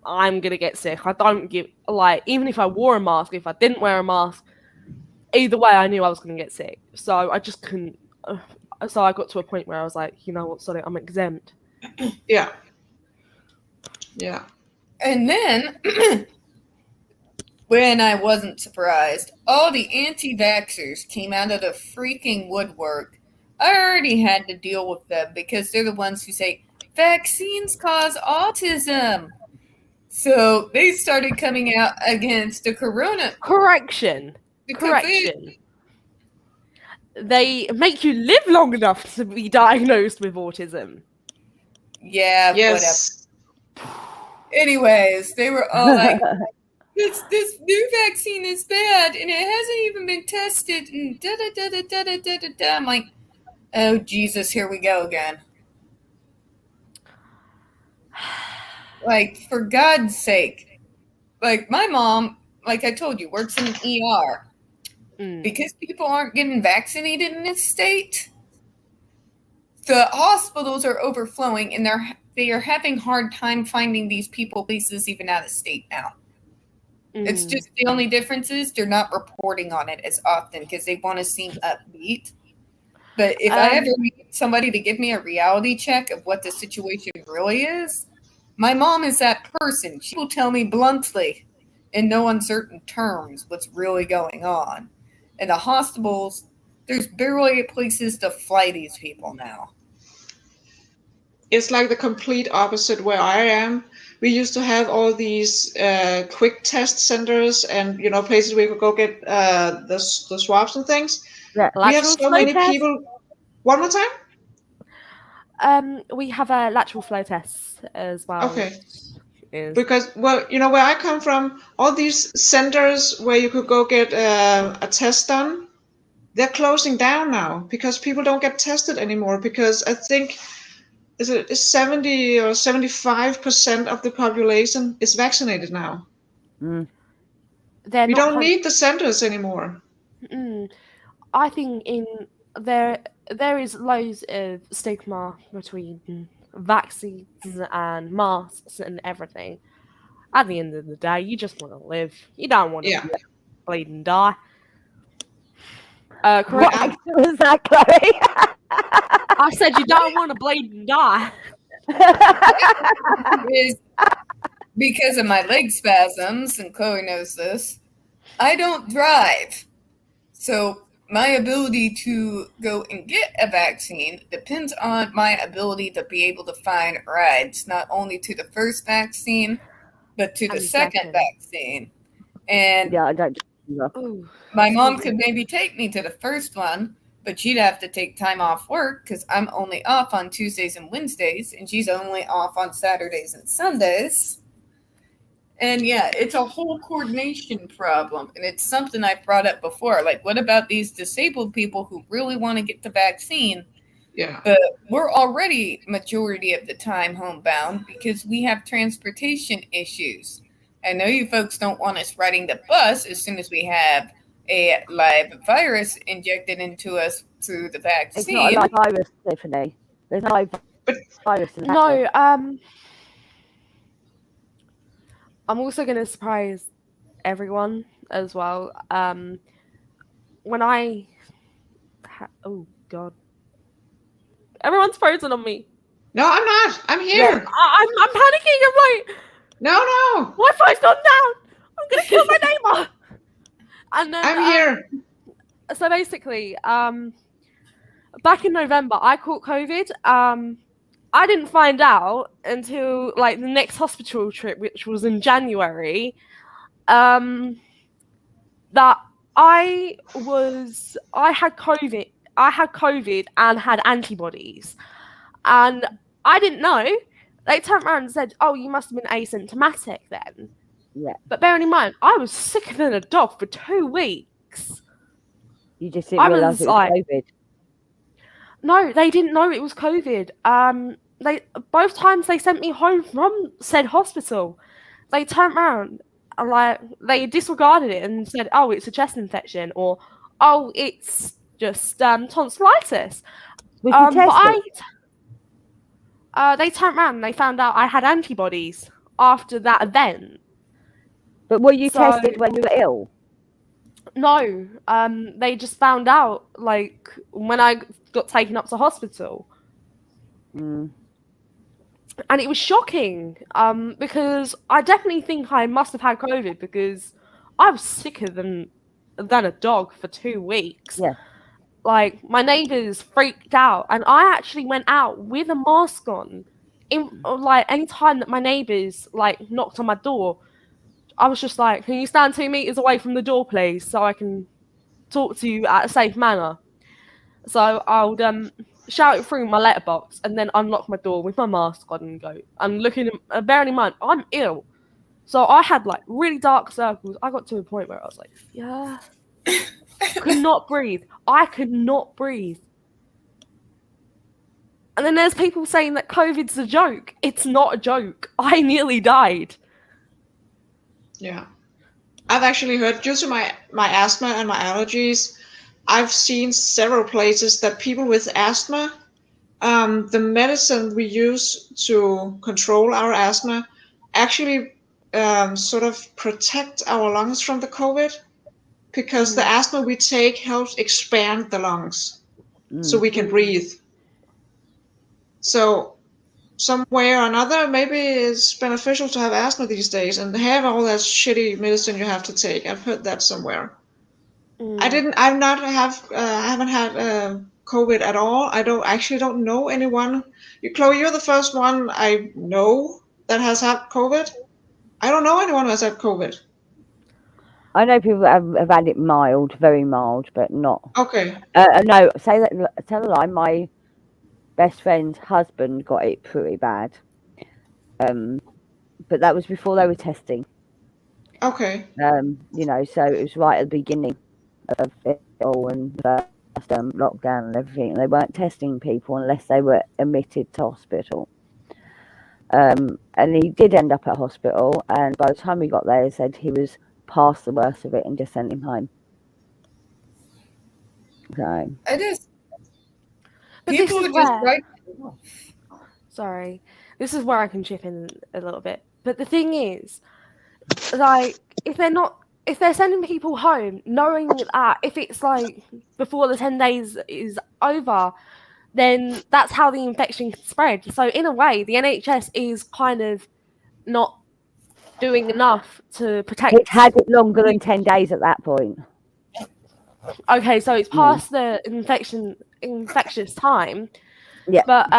I'm gonna get sick. I don't give even if I wore a mask, if I didn't wear a mask, either way, I knew I was gonna get sick. So I just couldn't. So I got to a point where I was like, you know what, sorry, I'm exempt. Yeah. Yeah. And then, when I wasn't surprised, all the anti-vaxxers came out of the freaking woodwork. I already had to deal with them because they're the ones who say, vaccines cause autism. So they started coming out against the corona. Correction. They make you live long enough to be diagnosed with autism. Yeah, Yes. whatever. Anyways, they were all like, this new vaccine is bad and it hasn't even been tested and da-da-da-da-da-da-da-da. I'm like, oh Jesus, here we go again. Like, for God's sake. Like, my mom, like I told you, works in an ER. Mm. Because people aren't getting vaccinated in this state, the hospitals are overflowing, and they are having hard time finding these people places even out of state now. It's Mm. just the only difference is they're not reporting on it as often because they want to seem upbeat. But if I ever need somebody to give me a reality check of what the situation really is, my mom is that person. She will tell me bluntly, in no uncertain terms, what's really going on. In the hospitals, there's barely places to fly these people now. It's like the complete opposite where I am. We used to have all these quick test centers and places where you could go get the swabs and things. Yeah. We have Lateral so flow many test. people. One more time. We have a lateral flow test as well. Okay. Is Because where I come from, all these centers where you could go get a test done, they're closing down now because people don't get tested anymore. Because I think is 70 or 75% of the population is vaccinated now. they're We not don't need the centers anymore. I think there is loads of stigma between vaccines and masks and everything. At the end of the day, you just want to live. You don't want to Yeah. bleed and die. Correct. What accent was that, Chloe? I said you don't want to bleed and die. Is because of my leg spasms, and Chloe knows this, I don't drive. So my ability to go and get a vaccine depends on my ability to be able to find rides, not only to the first vaccine, but to the And second second. vaccine. And Yeah, I don't. Either. Ooh, my mom could maybe take me to the first one, but she'd have to take time off work because I'm only off on Tuesdays and Wednesdays, and she's only off on Saturdays and Sundays. And yeah, it's a whole coordination problem. And it's something I've brought up before. Like, what about these disabled people who really want to get the vaccine? Yeah. But we're already majority of the time homebound because we have transportation issues. I know you folks don't want us riding the bus as soon as we have a live virus injected into us through the It's vaccine. not a live virus, Tiffany. There's no live virus in that. no. I'm also going to surprise everyone as well. When oh god, everyone's frozen on me. No, I'm not. I'm here. I'm panicking. I'm like, No. Wi-Fi's gone down. I'm gonna kill my neighbor. And then I'm here. So basically, back in November, I caught COVID. I didn't find out until like the next hospital trip, which was in January, that I had COVID. I had COVID and had antibodies, and I didn't know. They turned around and said, "Oh, you must have been asymptomatic then." Yeah. But bearing in mind, I was sicker than a dog for 2 weeks. You just didn't realise was it was like- COVID. No, they didn't know it was COVID. They both times they sent me home from said hospital. They turned around and like they disregarded it and said, "Oh, it's a chest infection," or "Oh, it's just tonsillitis." Was you But tested? they turned around and they found out I had antibodies after that event. But were you So- tested when you were ill? No, they just found out like when I got taken up to hospital. Mm. And it was shocking because I definitely think I must have had COVID because I was sicker than a dog for 2 weeks. Yeah. Like my neighbors freaked out, and I actually went out with a mask on. In like any time that my neighbors like knocked on my door, I was just like, "Can you stand 2 meters away from the door, please, so I can talk to you at a safe manner?" So I would shout it through my letterbox and then unlock my door with my mask on and go. And looking, bearing in mind, I'm ill. So I had like really dark circles. I got to a point where I was like, yeah. Could not breathe. I could not breathe. And then there's people saying that COVID's a joke. It's not a joke. I nearly died. Yeah. I've actually heard, due to my asthma and my allergies, I've seen several places that people with asthma, the medicine we use to control our asthma actually sort of protect our lungs from the COVID, because the asthma we take helps expand the lungs so we can breathe. So some way or another, maybe it's beneficial to have asthma these days and have all that shitty medicine you have to take. I've heard that somewhere. I haven't had COVID at all. I don't know anyone. Chloe, you're the first one I know that has had COVID. I don't know anyone who has had COVID. I know people that have had it mild, very mild, but not. Okay. No, tell a lie. My best friend's husband got it pretty bad. But that was before they were testing. Okay. You know, so it was right at the beginning of it all, and the first lockdown and everything. They weren't testing people unless they were admitted to hospital. And he did end up at hospital, and by the time we got there, they said he was past the worst of it and just sent him home. So It is. But People this is would just where, write. sorry, this is where I can chip in a little bit. But the thing is, like, if they're sending people home, knowing that if it's like before the 10 days is over, then that's how the infection can spread. So in a way, the NHS is kind of not doing enough to protect. it had it longer than 10 days at that point. Okay, so it's past the infectious time. Yeah. But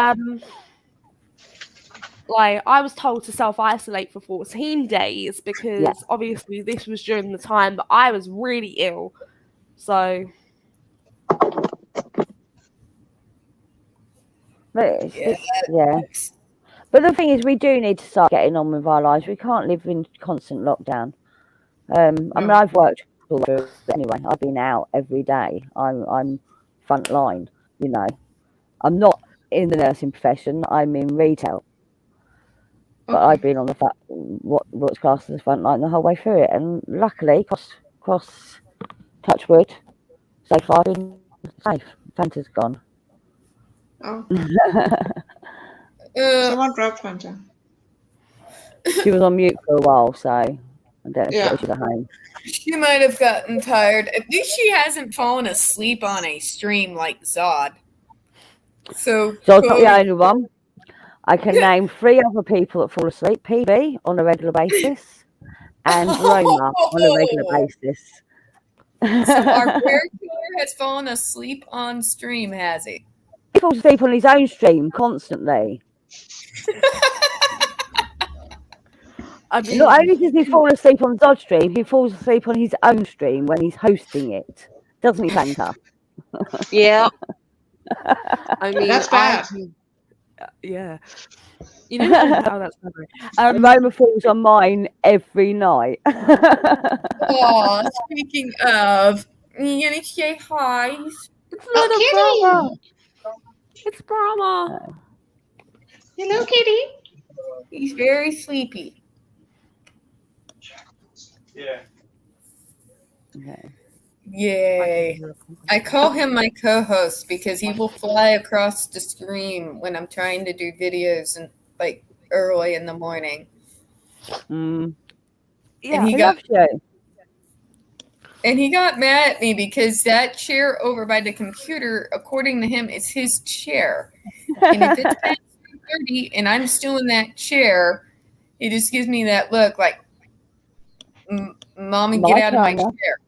like, I was told to self-isolate for 14 days because obviously this was during the time that I was really ill. So But But the thing is, we do need to start getting on with our lives. We can't live in constant lockdown. I mean, I've worked all through anyway. I've been out every day. I'm front line. You know, I'm not in the nursing profession. I'm in retail. But I've been on the what's classed as the front line the whole way through it, and luckily, cross touch wood, so far I've been safe. Fanta's gone. Oh. Someone dropped Fanta. She was on mute for a while, so I don't know if she's at home. She might have gotten tired. At least she hasn't fallen asleep on a stream like Zod. So Zod's not the only one. I can name 3 other people that fall asleep. PB on a regular basis, and Roma on a regular basis. So our prayer killer has fallen asleep on stream, has he? He falls asleep on his own stream constantly. I mean, Not only does he fall asleep on Zod's stream, he falls asleep on his own stream when he's hosting it. Doesn't he, Fanta? Yeah. I mean, That's bad. Yeah. You know how that's bad. Roma falls on mine every night. Oh, speaking of, you gonna say hi? It's little Brahma. It's Brahma. Hello, kitty. He's very sleepy. Yeah. Okay. Yay. I call him my co-host because he will fly across the screen when I'm trying to do videos and like early in the morning. Yeah, And he got mad at me because that chair over by the computer, according to him, is his chair. And if it's past 2:30 and I'm still in that chair, he just gives me that look like, Mommy, get out of my chair.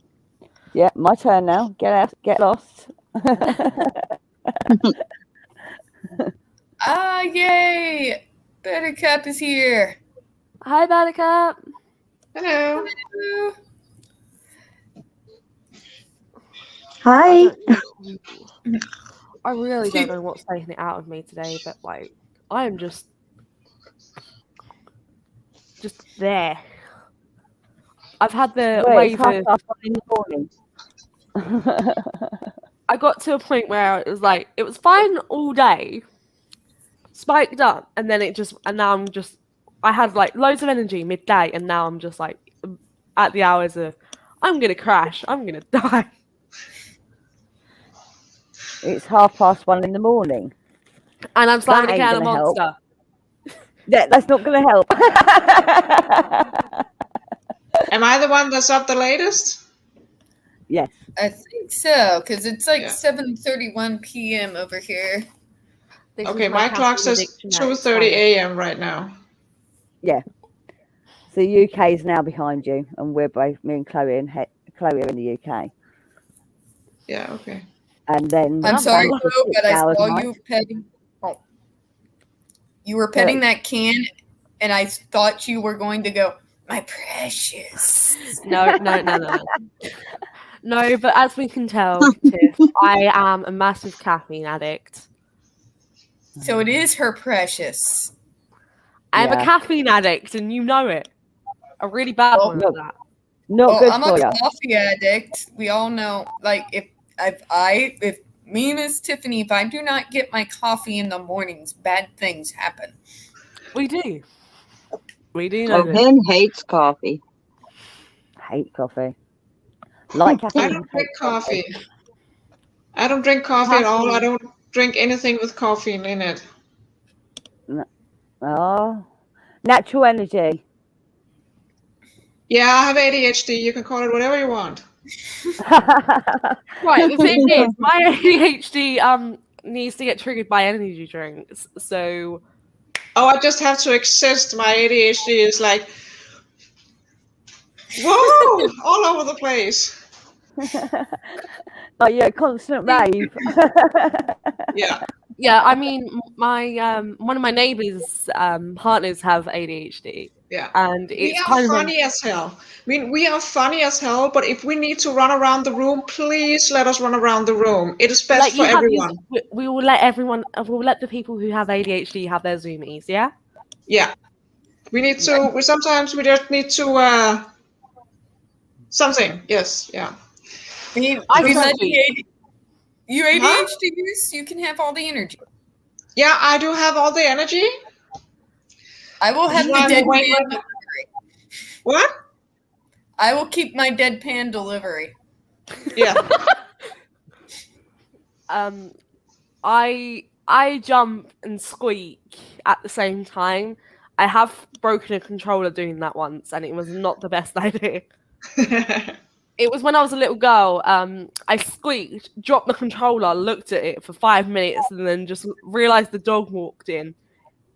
Yeah, my turn now. Get out, get lost. Yay! Buttercup is here. Hi, Buttercup. Hello. Hello. Hi. I really don't know what's taking it out of me today, but like, I am just there. I've had the wave of. In the morning. I got to a point where it was like, it was fine all day, spiked up, and then now I had like loads of energy midday, and now I'm just like at the hours of I'm gonna crash, I'm gonna die. It's 1:30 in the morning. And I'm slamming a ain't can of gonna help. Monster. Yeah, that's not going to help. Am I the one that's up the latest? Yes. I think so, because it's like Yeah. 7:31 p.m. over here. This Okay, is my clock caffeine says addiction at 2:30 its finest. a.m. right now. So the UK is now behind you, and we're both, me and Chloe and Chloe are in the UK. Yeah, okay. And then I'm sorry, back to Flo, 6 but I hours saw night. you petting. Oh, you were petting that can, and I thought you were going to go, my precious. No. No, but as we can tell, Tiff, I am a massive caffeine addict. So it is her precious. I'm a Yeah. caffeine addict, and you know it. A really bad Oh, one no. at that. Not good I'm for a you. coffee addict. We all know. Like if me and Miss Tiffany, if I do not get my coffee in the mornings, bad things happen. We do. We do know Oh, this. Ben hates coffee. Hate coffee. Like caffeine. I don't drink coffee. I don't drink coffee at all. I don't drink anything with caffeine in it. Oh, natural energy. Yeah, I have ADHD. You can call it whatever you want. Right, the thing is, my ADHD needs to get triggered by energy drinks. So Oh, I just have to exist. My ADHD is like, whoa, all over the place. Oh, yeah, constant rave. Yeah. yeah, I mean, my one of my neighbors' partners have ADHD, Yeah. and We it's are kind of funny as hell. I mean, we are funny as hell, but if we need to run around the room, please let us run around the room. It is best like for everyone. we will let everyone. We'll let the people who have ADHD have their zoomies. Yeah. Yeah. We sometimes we just need to something. Yes. Yeah. I We let disagree. you ADHDers, you can have all the energy. Yeah, I do have all the energy. I will have the Run deadpan away. delivery. What? I will keep my deadpan delivery. Yeah. I jump and squeak at the same time. I have broken a controller doing that once, and it was not the best idea. It was when I was a little girl. I squeaked, dropped the controller, looked at it for 5 minutes, and then just realized the dog walked in.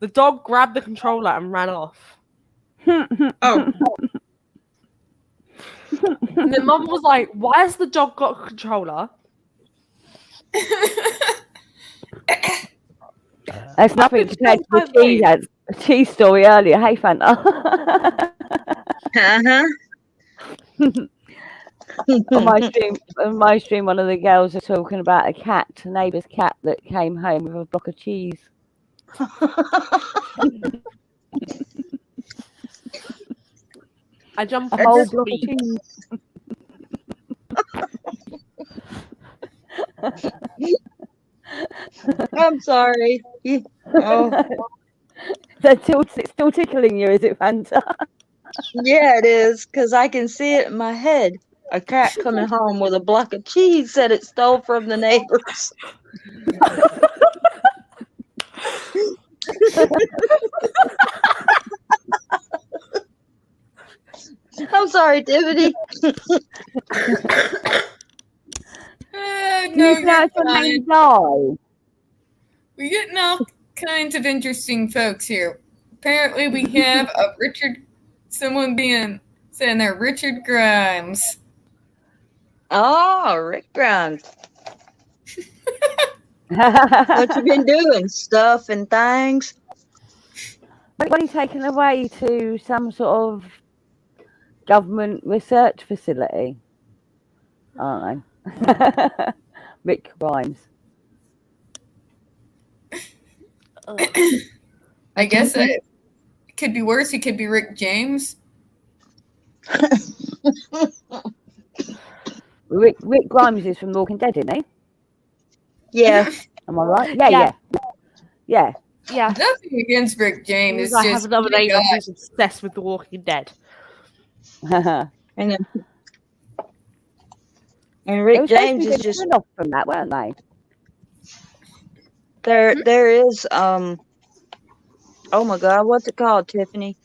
The dog grabbed the controller and ran off. Oh. And then Mum was like, "Why has the dog got a controller?" There's nothing to take the cheese story earlier. Hey, Fanta. on my stream, one of the girls was talking about a neighbour's cat that came home with a block of cheese. I jumped A whole block of cheese. I'm sorry. Oh, It's still tickling you, is it, Fanta? yeah, it is, because I can see it in my head. A cat coming home with a block of cheese that it stole from the neighbors. I'm sorry, Tiffany. No, You guys you're are fine. die. We're getting all kinds of interesting folks here. Apparently, we have a someone saying they're Richard Grimes. Oh, Rick Grimes. What you been doing? Stuff and things? What are you taken away to some sort of government research facility? I don't know. Rick Grimes. I guess it could be worse. He could be Rick James. Rick Grimes is from Walking Dead, isn't he? Yeah. Am I right? Yeah. Yeah. Nothing against Rick James. It's I have just another my neighbour God. who's obsessed with The Walking Dead. And then, and They Rick were supposed to James be is doing a just spin-off from that, weren't they? there is oh my God, what's it called, Tiffany?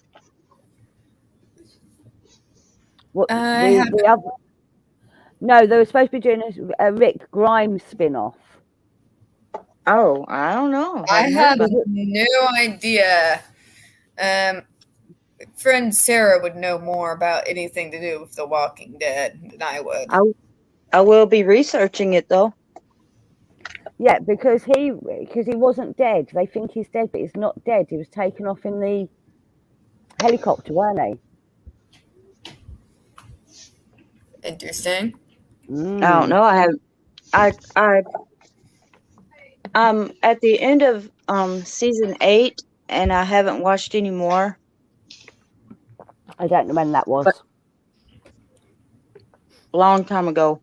What I the haven't- other? No, they were supposed to be doing a Rick Grimes spin-off. Oh, I don't know. I Haven't heard have about it. no idea. Friend Sarah would know more about anything to do with The Walking Dead than I would. I will be researching it though. Yeah, because he wasn't dead. They think he's dead, but he's not dead. He was taken off in the helicopter, weren't he? Interesting. I don't know. I'm at the end of season 8 and I haven't watched any more. I don't know when that was. But- A long time ago.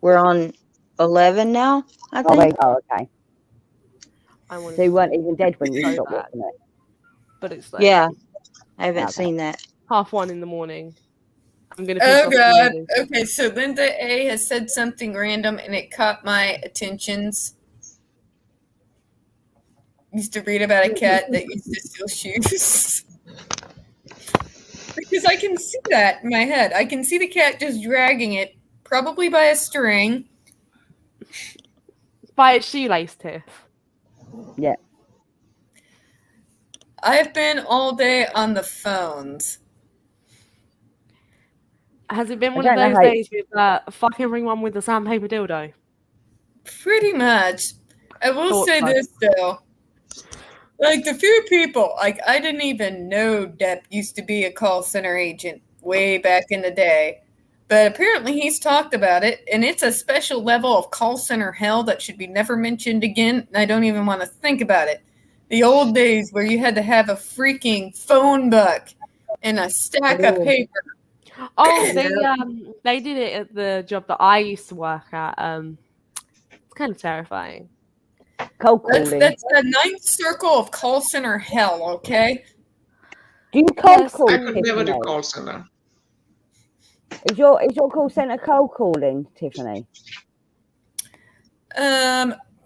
We're on 11 now, I think. Okay. I want So you weren't even dead when you So stopped bad. watching it. But it's like Yeah. I haven't Okay. seen that. 1:30 in the morning. I'm gonna. Oh piss off God. the Okay, so Linda A has said something random and it caught my attentions. Used to read about a cat that used to steal shoes. Because I can see that in my head. I can see the cat just dragging it, probably by a string. by its shoelace tip. Yeah. I've been all day on the phones. Has it been I one of don't know those how- days with fucking ring one with the sandpaper dildo? Pretty much. I will Thought say so. this though. Like the few people, like I didn't even know Depp used to be a call center agent way back in the day. But apparently he's talked about it, and it's a special level of call center hell that should be never mentioned again, and I don't even want to think about it. The old days where you had to have a freaking phone book and a stack of Ooh. paper. Oh, they did it at the job that I used to work at. It's kind of terrifying. Cold That's calling. the ninth circle of call center hell, okay? Do you cold Yes, call? I could never do Tiffany? call center. Is your call center cold calling, Tiffany?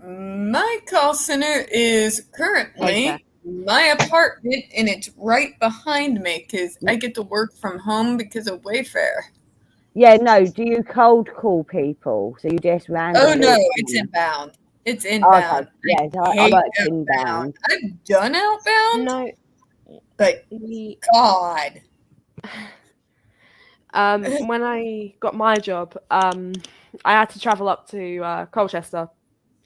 My call center is currently Okay. my apartment, and it's right behind me because I get to work from home because of Wayfair. Yeah, no. Do you cold call people? So you just randomly? Oh no, it's inbound. It's Oh, okay. inbound. Yeah, I hate worked outbound. inbound. I've done outbound, No, but we, God, when I got my job, I had to travel up to Colchester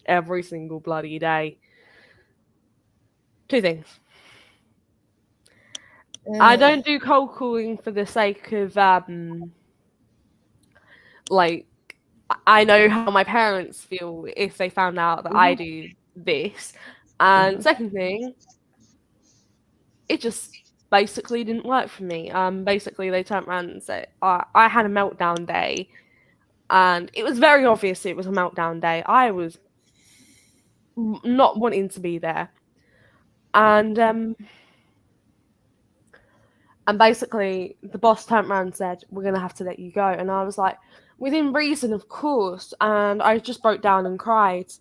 every single bloody day. Two things. I don't do cold calling for the sake of like I know how my parents feel if they found out that I do this. And second thing, it just basically didn't work for me. Basically they turned around and said I had a meltdown day, and it was very obvious it was a meltdown day. I was not wanting to be there, and basically the boss turned around and said, "We're gonna have to let you go." And I was like, "Within reason, of course." And I just broke down and cried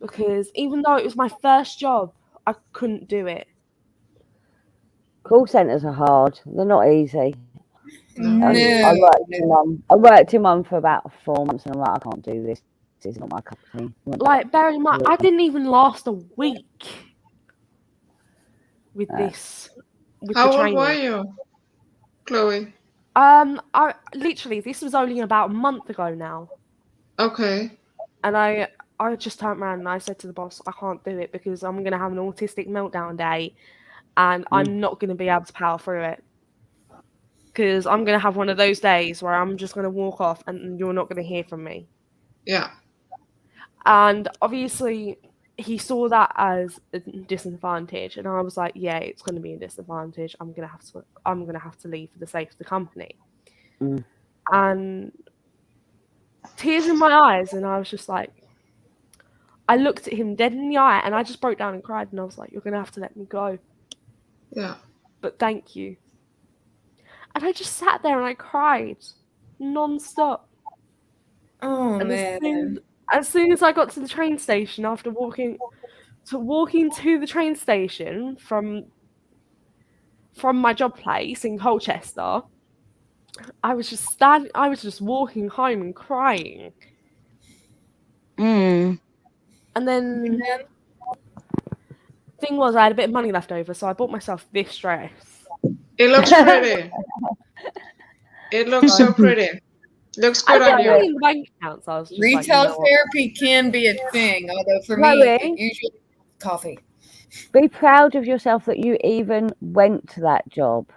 because even though it was my first job, I couldn't do it. Call centers are hard. They're not easy. no, I worked in one for about 4 months, and I'm like, I can't do this. This is not my cup of tea. Like, bear in mind, I didn't even last a week with this. With How the old training. were you, Chloe? I literally, this was only about a month ago now, Okay. and I just turned around and I said to the boss, I can't do it because I'm gonna have an autistic meltdown day, and I'm not gonna be able to power through it because I'm gonna have one of those days where I'm just gonna walk off and you're not gonna hear from me. Yeah. And obviously, he saw that as a disadvantage, and I was like, "Yeah, it's going to be a disadvantage. I'm gonna have to leave for the sake of the company." And tears in my eyes, and I was just like, I looked at him dead in the eye and I just broke down and cried, and I was like, "You're gonna have to let me go, Yeah. but thank you." And I just sat there and I cried non-stop. Oh And man. as soon as I got to the train station, after walking to the train station from my job place in Colchester, I was just walking home and crying. Mm. And then thing was, I had a bit of money left over, so I bought myself this dress. It looks pretty. It looks so pretty. Looks I good didn't on have money you. in the bank account, so I was just Retail like, you know what? therapy can be a thing, although for me, Chloe? it usually coffee. Be proud of yourself that you even went to that job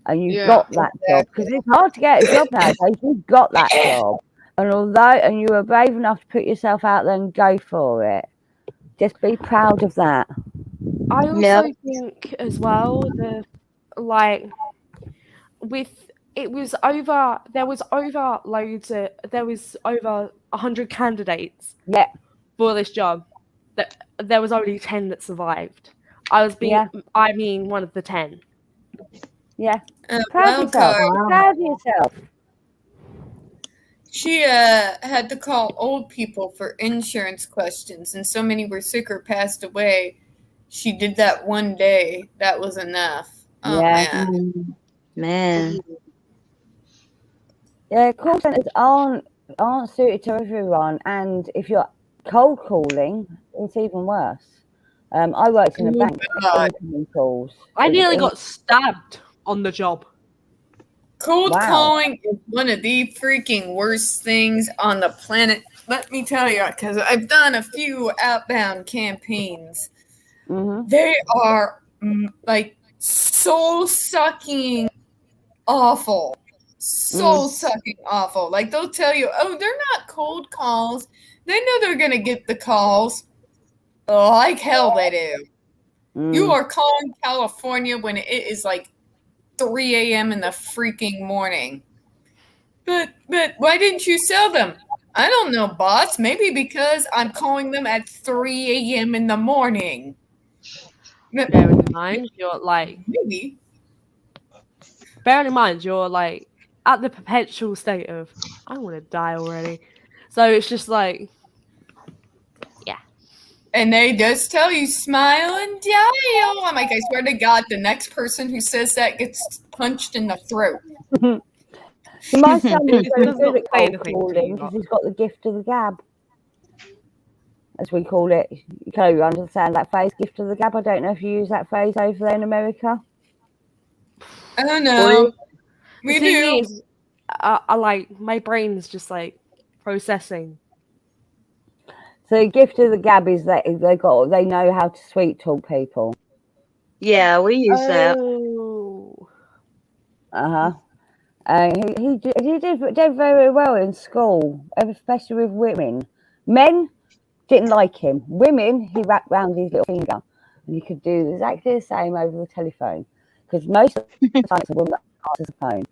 and you Yeah. got that job, because it's hard to get a job nowadays. You got that job, and you were brave enough to put yourself out there and go for it. Just be proud of that. I also Yep. think as well there was over 100 candidates Yeah, for this job. That there was only 10 that survived. Yeah. I mean one of the 10. yeah. Proud of yourself. Wildcard, Proud of yourself. she had to call old people for insurance questions, and so many were sick or passed away. She did that one day. That was enough. Oh Yeah. man. Man. Yeah, call centers aren't suited to everyone, and if you're cold calling, it's even worse. I worked in a Oh, bank God. incoming calls. I nearly got stabbed on the job. Cold Wow. calling is one of the freaking worst things on the planet. Let me tell you, because I've done a few outbound campaigns. Mm-hmm. They are like soul-sucking awful. Soul-sucking awful. Like they'll tell you, oh, they're not cold calls. They know they're going to get the calls. Like hell they do. You are calling California when it is like 3 a.m. in the freaking morning. But why didn't you sell them? I don't know, boss. Maybe because I'm calling them at 3 a.m. in the morning. Bearing in mind, you're like Maybe. at the perpetual state of I want to die already. So it's just like, yeah. And they just tell you, smile and dial. I'm like, I swear to God, the next person who says that gets punched in the throat. So my son is It very does good not at say cold anything to calling you, because but- he's got the gift of the gab, as we call it. You understand that phrase, gift of the gab? I don't know if you use that phrase over there in America. I don't know. We The thing do. is, I like my brain's just like processing. So gift of the gab is that they know how to sweet talk people. Yeah, we use that. Oh. Uh-huh. He did very well in school, especially with women. Men didn't like him. Women, he wrapped round his little finger, and he could do exactly the same over the telephone. Because most of the time it's a woman that answers the phone.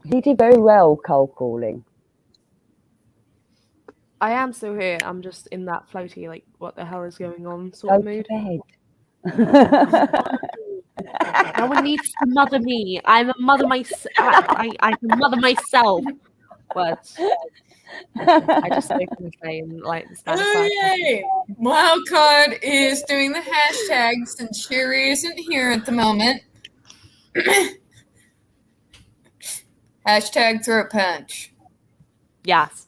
He did very well cold calling. I am still here. I'm just in that floaty, like, what the hell is going on sort Go of to mood. bed. No one needs to mother me. I'm a mother myself. I can mother myself. But I just spoke in the same, like, the Spanish Oh, side. yay. Wildcard is doing the hashtag since Sherry isn't here at the moment. Hashtag throat punch. Yes.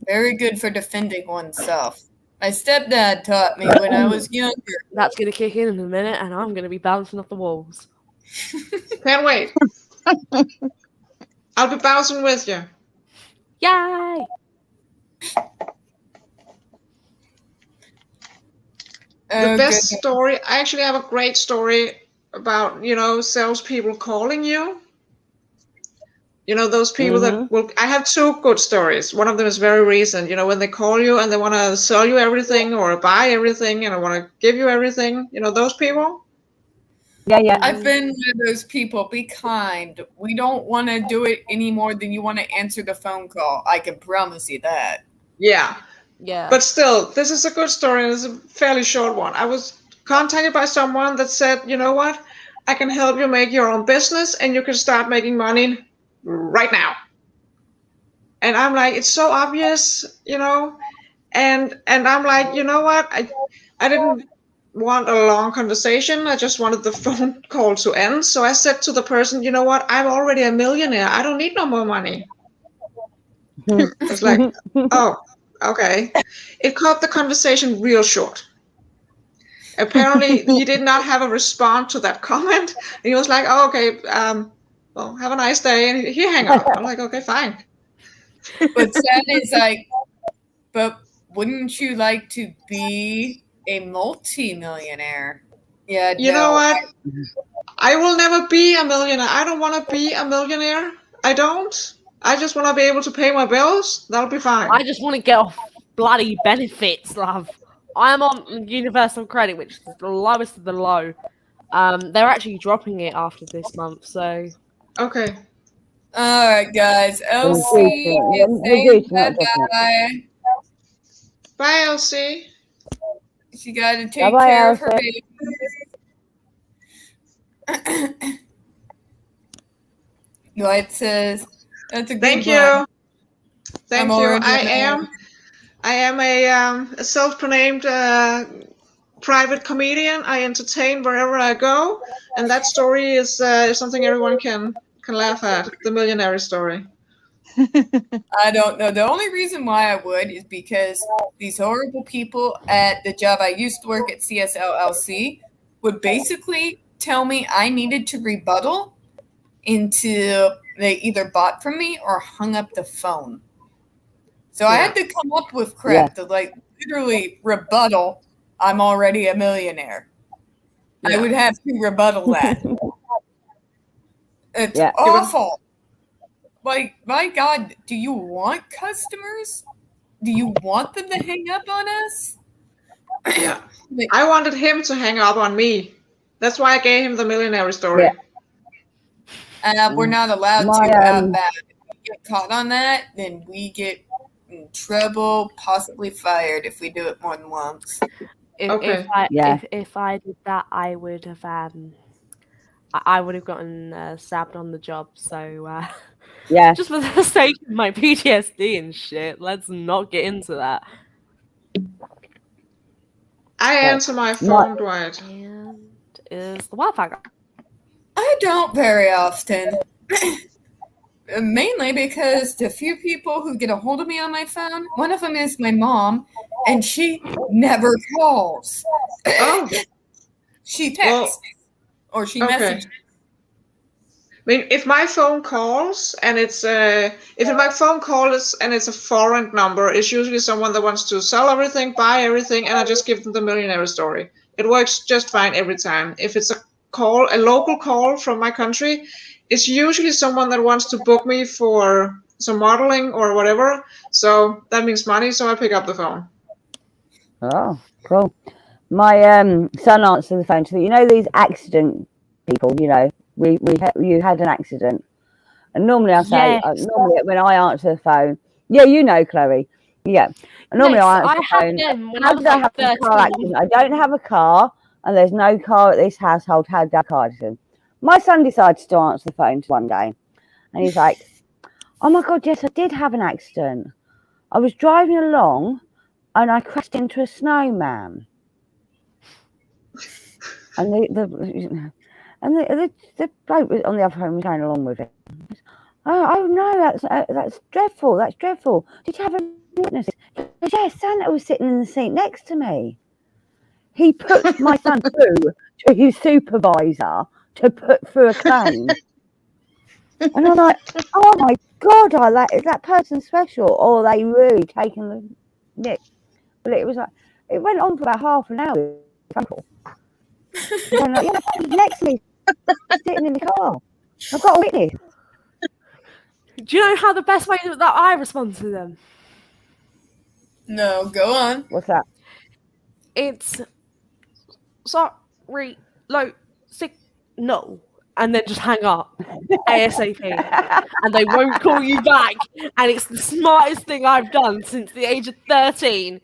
Very good for defending oneself. My stepdad taught me when I was younger. That's going to kick in a minute, and I'm going to be bouncing off the walls. Can't wait. I'll be bouncing with you. Yay! The Oh, best goodness. story. I actually have a great story about, salespeople calling you. Those people that will. I have two good stories. One of them is very recent. When they call you and they want to sell you everything or buy everything and I want to give you everything. Those people. Yeah. I've been one of those people. Be kind. We don't want to do it any more than you want to answer the phone call. I can promise you that. Yeah. Yeah. But still, this is a good story, and it's a fairly short one. I was contacted by someone that said, you know what? I can help you make your own business, and you can start making money right now. And I'm like, it's so obvious, and I'm like, you know what? I didn't want a long conversation. I just wanted the phone call to end. So I said to the person, you know what? I'm already a millionaire. I don't need no more money. It's like, oh, okay. It cut the conversation real short. Apparently, he did not have a response to that comment. He was like, oh, okay, well, have a nice day. And he hung up. I'm like, okay, fine. But sad is like, but wouldn't you like to be a multi-millionaire? Yeah, You know what? I will never be a millionaire. I don't want to be a millionaire. I don't. I just want to be able to pay my bills. That'll be fine. I just want to get off bloody benefits, love. I am on Universal Credit, which is the lowest of the low. They're actually dropping it after this month, so Okay. All right, guys. Elsie Reducing, is saying reducing, not dropping bye-bye. Bye, Elsie. She got to take Bye-bye, care of her Elsie. baby. Dwight says, that's a good Thank one. you. Thank I'm you. already I am a self-proclaimed private comedian. I entertain wherever I go, and that story is something everyone can laugh at. The millionaire story. I don't know. The only reason why I would is because these horrible people at the job I used to work at CSLLC would basically tell me I needed to rebuttal until they either bought from me or hung up the phone. So I had to come up with crap to like literally rebuttal. I'm already a millionaire. I would have to rebuttal that. It's awful. Like, my God, do you want customers? Do you want them to hang up on us? Yeah. I wanted him to hang up on me. That's why I gave him the millionaire story. We're not allowed to have that. If we get caught on that, then we get in trouble, possibly fired if we do it more than once. If I did that, I would have gotten stabbed on the job. So just for the sake of my PTSD and shit, let's not get into that. I answer my phone, Dwight. And is the Wi-Fi guy? I don't very often. Mainly because the few people who get a hold of me on my phone, one of them is my mom, and she never calls. Oh. She texts or she messages. I mean, if my phone calls and it's a foreign number, it's usually someone that wants to sell everything, buy everything, and I just give them the millionaire story. It works just fine every time. If it's a local call from my country, it's usually someone that wants to book me for some modeling or whatever. So that means money, so I pick up the phone. Oh, cool. My son answered the phone to these accident people, you had an accident. And normally I say, normally when I answer the phone, Chloe. Yeah. And normally I answer the phone. How did I have a car accident? I don't have a car and there's no car at this household. How did I have a car accident? My son decided to answer the phone one day. And he's like, oh my God, yes, I did have an accident. I was driving along and I crashed into a snowman. And the bloke on the other phone was going along with it. Oh no, that's dreadful. That's dreadful. Did you have a witness? Yes, Santa was sitting in the seat next to me. He put my son through to his supervisor to put through a claim. And I'm like, oh my God, is that person special? Or are they really taking the nick? But it was like, it went on for about half an hour. Next to me, sitting in the car. I've got a witness. Do you know how the best way that I respond to them? No, go on. What's that? It's sorry, low no, and then just hang up ASAP, and they won't call you back. And it's the smartest thing I've done since the age of 13.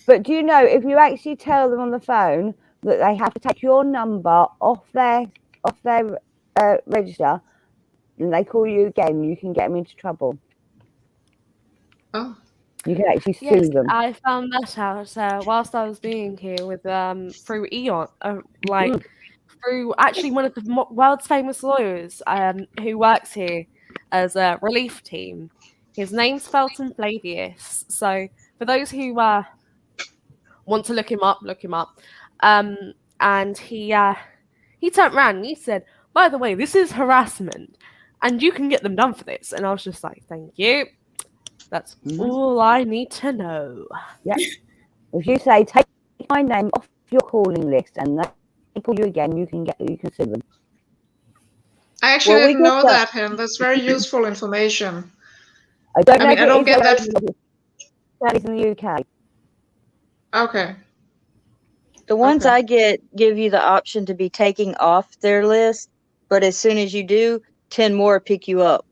But do you know, if you actually tell them on the phone that they have to take your number off their register, and they call you again, you can get them into trouble. Oh, You can actually sue Yes, them. I found that out whilst I was being here with through Eon, through actually one of the world's famous lawyers who works here as a relief team. His name's Felton Flavius. So for those who want to look him up. And he turned around and he said, "By the way, this is harassment, and you can get them done for this." And I was just like, "Thank you. That's all I need to know." Yeah. If you say, "Take my name off your calling list," and they call you again, you can sue them. I actually Well, we didn't get know that. that, Hen. That's very useful information. I don't know. I mean, I don't get that. That is in the UK. Okay. The ones Okay. I get give you the option to be taking off their list, but as soon as you do, 10 more pick you up.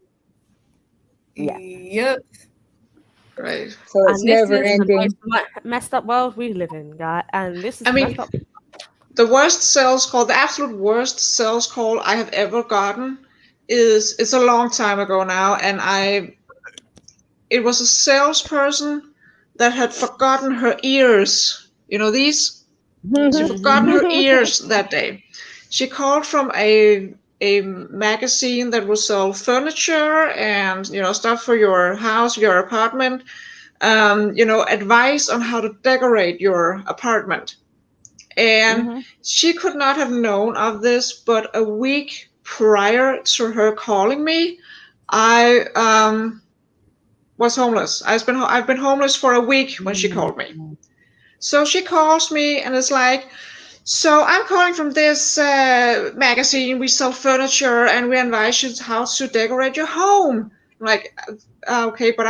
Yeah. Yep. Great. So it's And this never is the ending. most messed up world we live in, guy. And this is I mean, messed up. the worst sales call, the absolute worst sales call I have ever gotten is, it's a long time ago now, and it was a salesperson that had forgotten her ears. You know these? She forgotten her ears that day. She called from a magazine that will sell furniture and, you know, stuff for your house, your apartment. You know, advice on how to decorate your apartment. And she could not have known of this, but a week prior to her calling me, I was homeless. I've been homeless for a week when she called me. So she calls me and it's like, "So I'm calling from this magazine. We sell furniture and we advise you how to decorate your home." I'm like, "Okay, but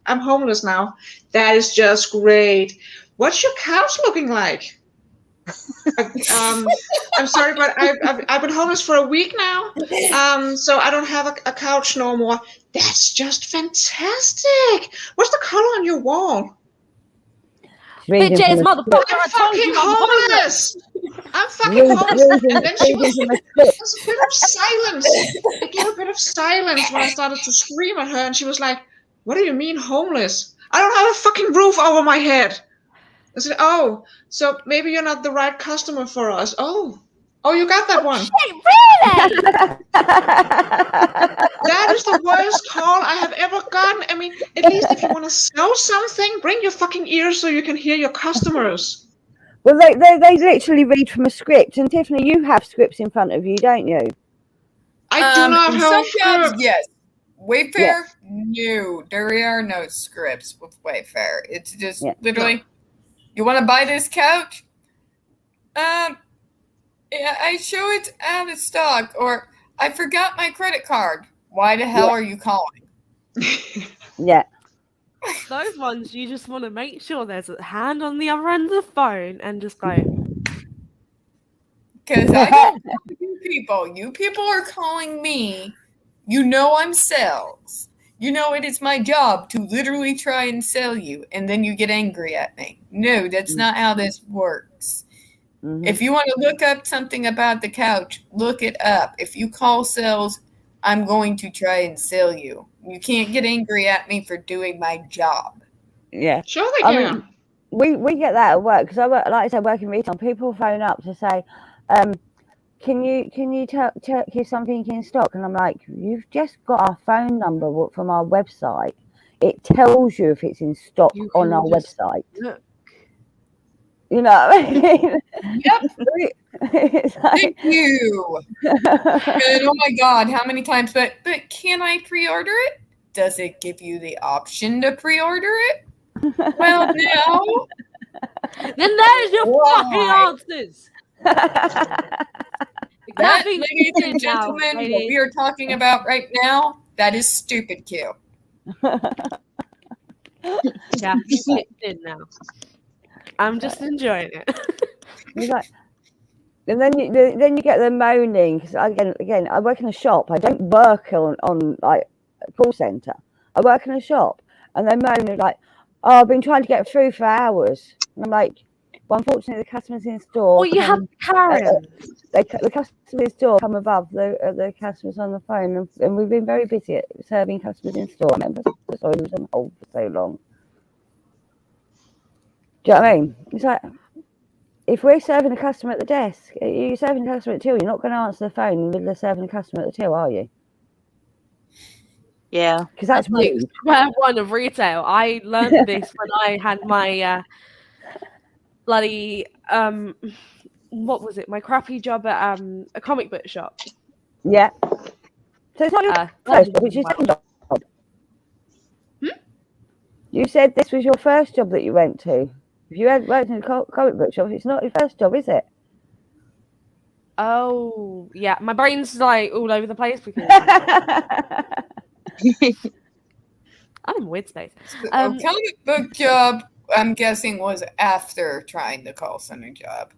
I'm homeless now." "That is just great. What's your couch looking like?" "I'm sorry, but I've been homeless for a week now, so I don't have a couch no more." "That's just fantastic. What's the color on your wall?" Bitches, motherfucker, "I'm I told fucking you I'm homeless. homeless. I'm fucking homeless." And then she was, Reading there was a bit of silence. It gave a bit of silence when I started to scream at her, and she was like, "What do you mean homeless? I don't have a fucking roof over my head." I said, "Oh, so maybe you're not the right customer for us." Oh, you got that one. Hey, really? That is the worst call I have ever gotten. I mean, at least if you want to sell something, bring your fucking ears so you can hear your customers. Well, they literally read from a script. And Tiffany, you have scripts in front of you, don't you? I do not have some a jobs, script. yes. Wayfair, no. There are no scripts with Wayfair. It's just literally, you want to buy this couch? Yeah, I show it's out of stock, or I forgot my credit card. Why the hell are you calling? Yeah. Those ones you just want to make sure there's a hand on the other end of the phone and just go. Because I don't know you people. You people are calling me. You know I'm sales. You know it is my job to literally try and sell you, and then you get angry at me. No, that's not how this works. If you want to look up something about the couch, look it up. If you call sales, I'm going to try and sell you. You can't get angry at me for doing my job. Yeah. Sure they can. We get that at work because I work, like I said, work in retail. People phone up to say, can you check if something in stock? And I'm like, you've just got our phone number from our website. It tells you if it's in stock on our website. Look. You know what I mean? Yep. It's like, Thank you. And oh my God, how many times? But can I pre-order it? Does it give you the option to pre-order it? Well, no. Then there's your fucking answers. That, ladies and gentlemen, what we are talking about right now, that is stupid, Q. Yeah, it did now. I'm just enjoying it. He's like, And then you get them moaning because again, I work in a shop. I don't work on like a call center. I work in a shop, and they moan like, "Oh, I've been trying to get through for hours." And I'm like, "Well, unfortunately, the customers in store. Well, you have Karen. The customers in store come above the customers on the phone, and we've been very busy at serving customers in store. I remember, sorry, we was on hold for so long. Do you know what I mean? It's like, if we're serving a customer at the desk, you're serving a customer at the till, you're not going to answer the phone in the middle of serving a customer at the till, are you? Yeah. Because that's like rude. square one of retail. I learned this when I had my bloody what was it? My crappy job at a comic book shop. Yeah. So it's not your first job, it's your second job. You said this was your first job that you went to. If you had worked in a comic book shop, it's not your first job, is it? Oh, yeah. My brain's like all over the place because I'm in a weird space. Comic book job, I'm guessing, was after trying the call center job.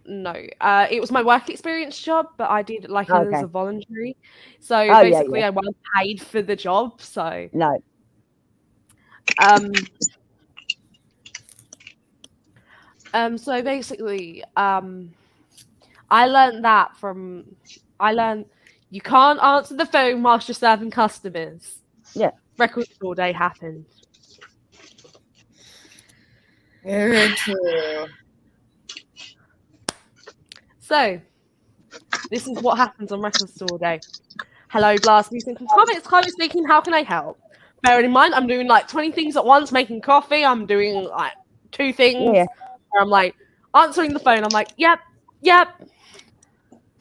No, it was my work experience job, but I did it like as a voluntary. So basically, I wasn't paid for the job. So no. So basically, I learned you can't answer the phone whilst you're serving customers. Yeah. Record store day happened. Very true. So, this is what happens on record store day. Hello, Blast Music from Comics. Chloe speaking. How can I help? Bearing in mind, I'm doing like 20 things at once, making coffee. I'm doing like 2 things. Yeah. Where I'm like answering the phone. I'm like, yep.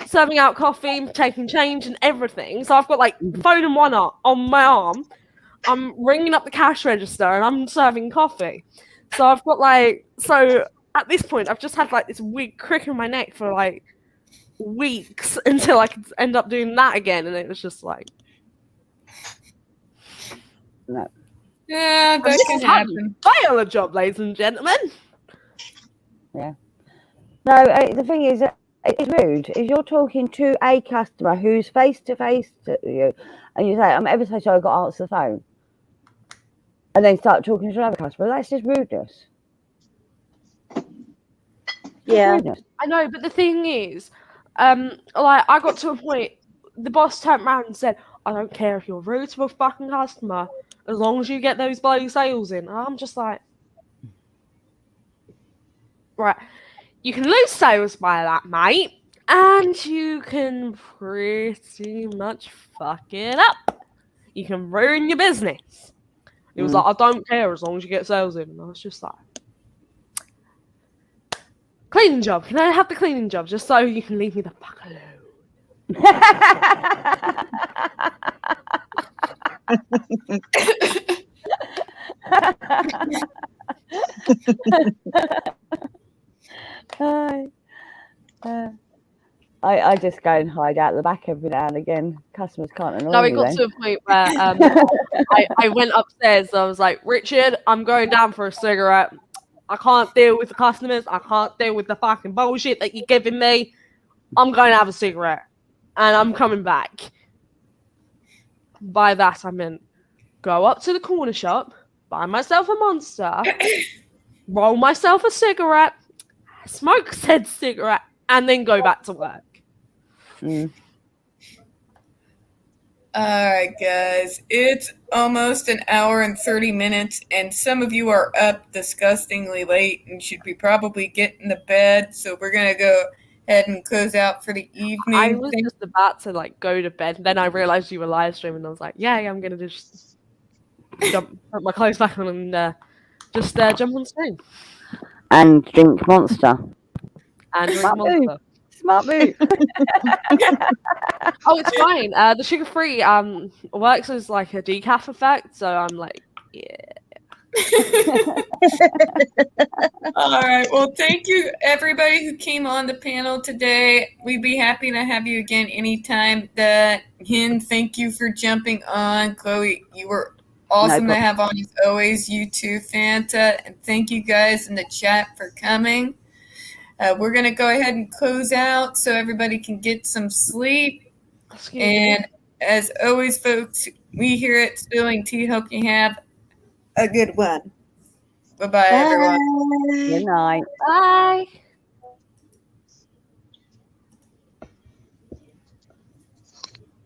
Serving out coffee, taking change and everything. So I've got like phone and one on my arm. I'm ringing up the cash register and I'm serving coffee. So I've got so at this point I've just had like this weird crick in my neck for like weeks until I could end up doing that again, and it was just like no. Yeah, that can happen. Fail a job, ladies and gentlemen. Yeah. No, the thing is, it's rude. If you're talking to a customer who's face to face to you, and you say, "I'm ever so sorry, I've got to answer the phone," and then start talking to another customer, that's just rudeness. Yeah. Rudeness. I know, but the thing is, like I got to a point, the boss turned around and said, "I don't care if you're rude to a fucking customer, as long as you get those bloody sales in." And I'm just like, right, you can lose sales by that, mate, and you can pretty much fuck it up. You can ruin your business. It was like, "I don't care as long as you get sales in," and I was just like, cleaning job. Can I have the cleaning job just so you can leave me the fuck alone? I just go and hide out the back every now and again. Customers can't annoy me. No, it got to a point where I went upstairs. I was like, "Richard, I'm going down for a cigarette. I can't deal with the customers. I can't deal with the fucking bullshit that you're giving me. I'm going to have a cigarette, and I'm coming back." By that, I meant go up to the corner shop, buy myself a Monster, roll myself a cigarette, smoke said cigarette, and then go back to work. Alright, guys. It's almost an hour and 30 minutes, and some of you are up disgustingly late and should be probably getting to bed, so we're going to go ahead and close out for the evening. I was just about to go to bed, then I realized you were live streaming, and I was like, "Yeah, I'm going to just put my clothes back on and just jump on screen." And drink Monster. And drink Monster. Smart move. Oh, it's fine. The sugar-free works as like a decaf effect, so I'm like, yeah. All right. Well, thank you, everybody who came on the panel today. We'd be happy to have you again anytime. Hin, thank you for jumping on. Chloe, you were awesome to have on as always. You too, Fanta. And thank you guys in the chat for coming. We're going to go ahead and close out so everybody can get some sleep. Excuse me. And as always, folks, we here at Spilling Tea hope you have a good one. Bye-bye, everyone. Bye. Good night. Bye.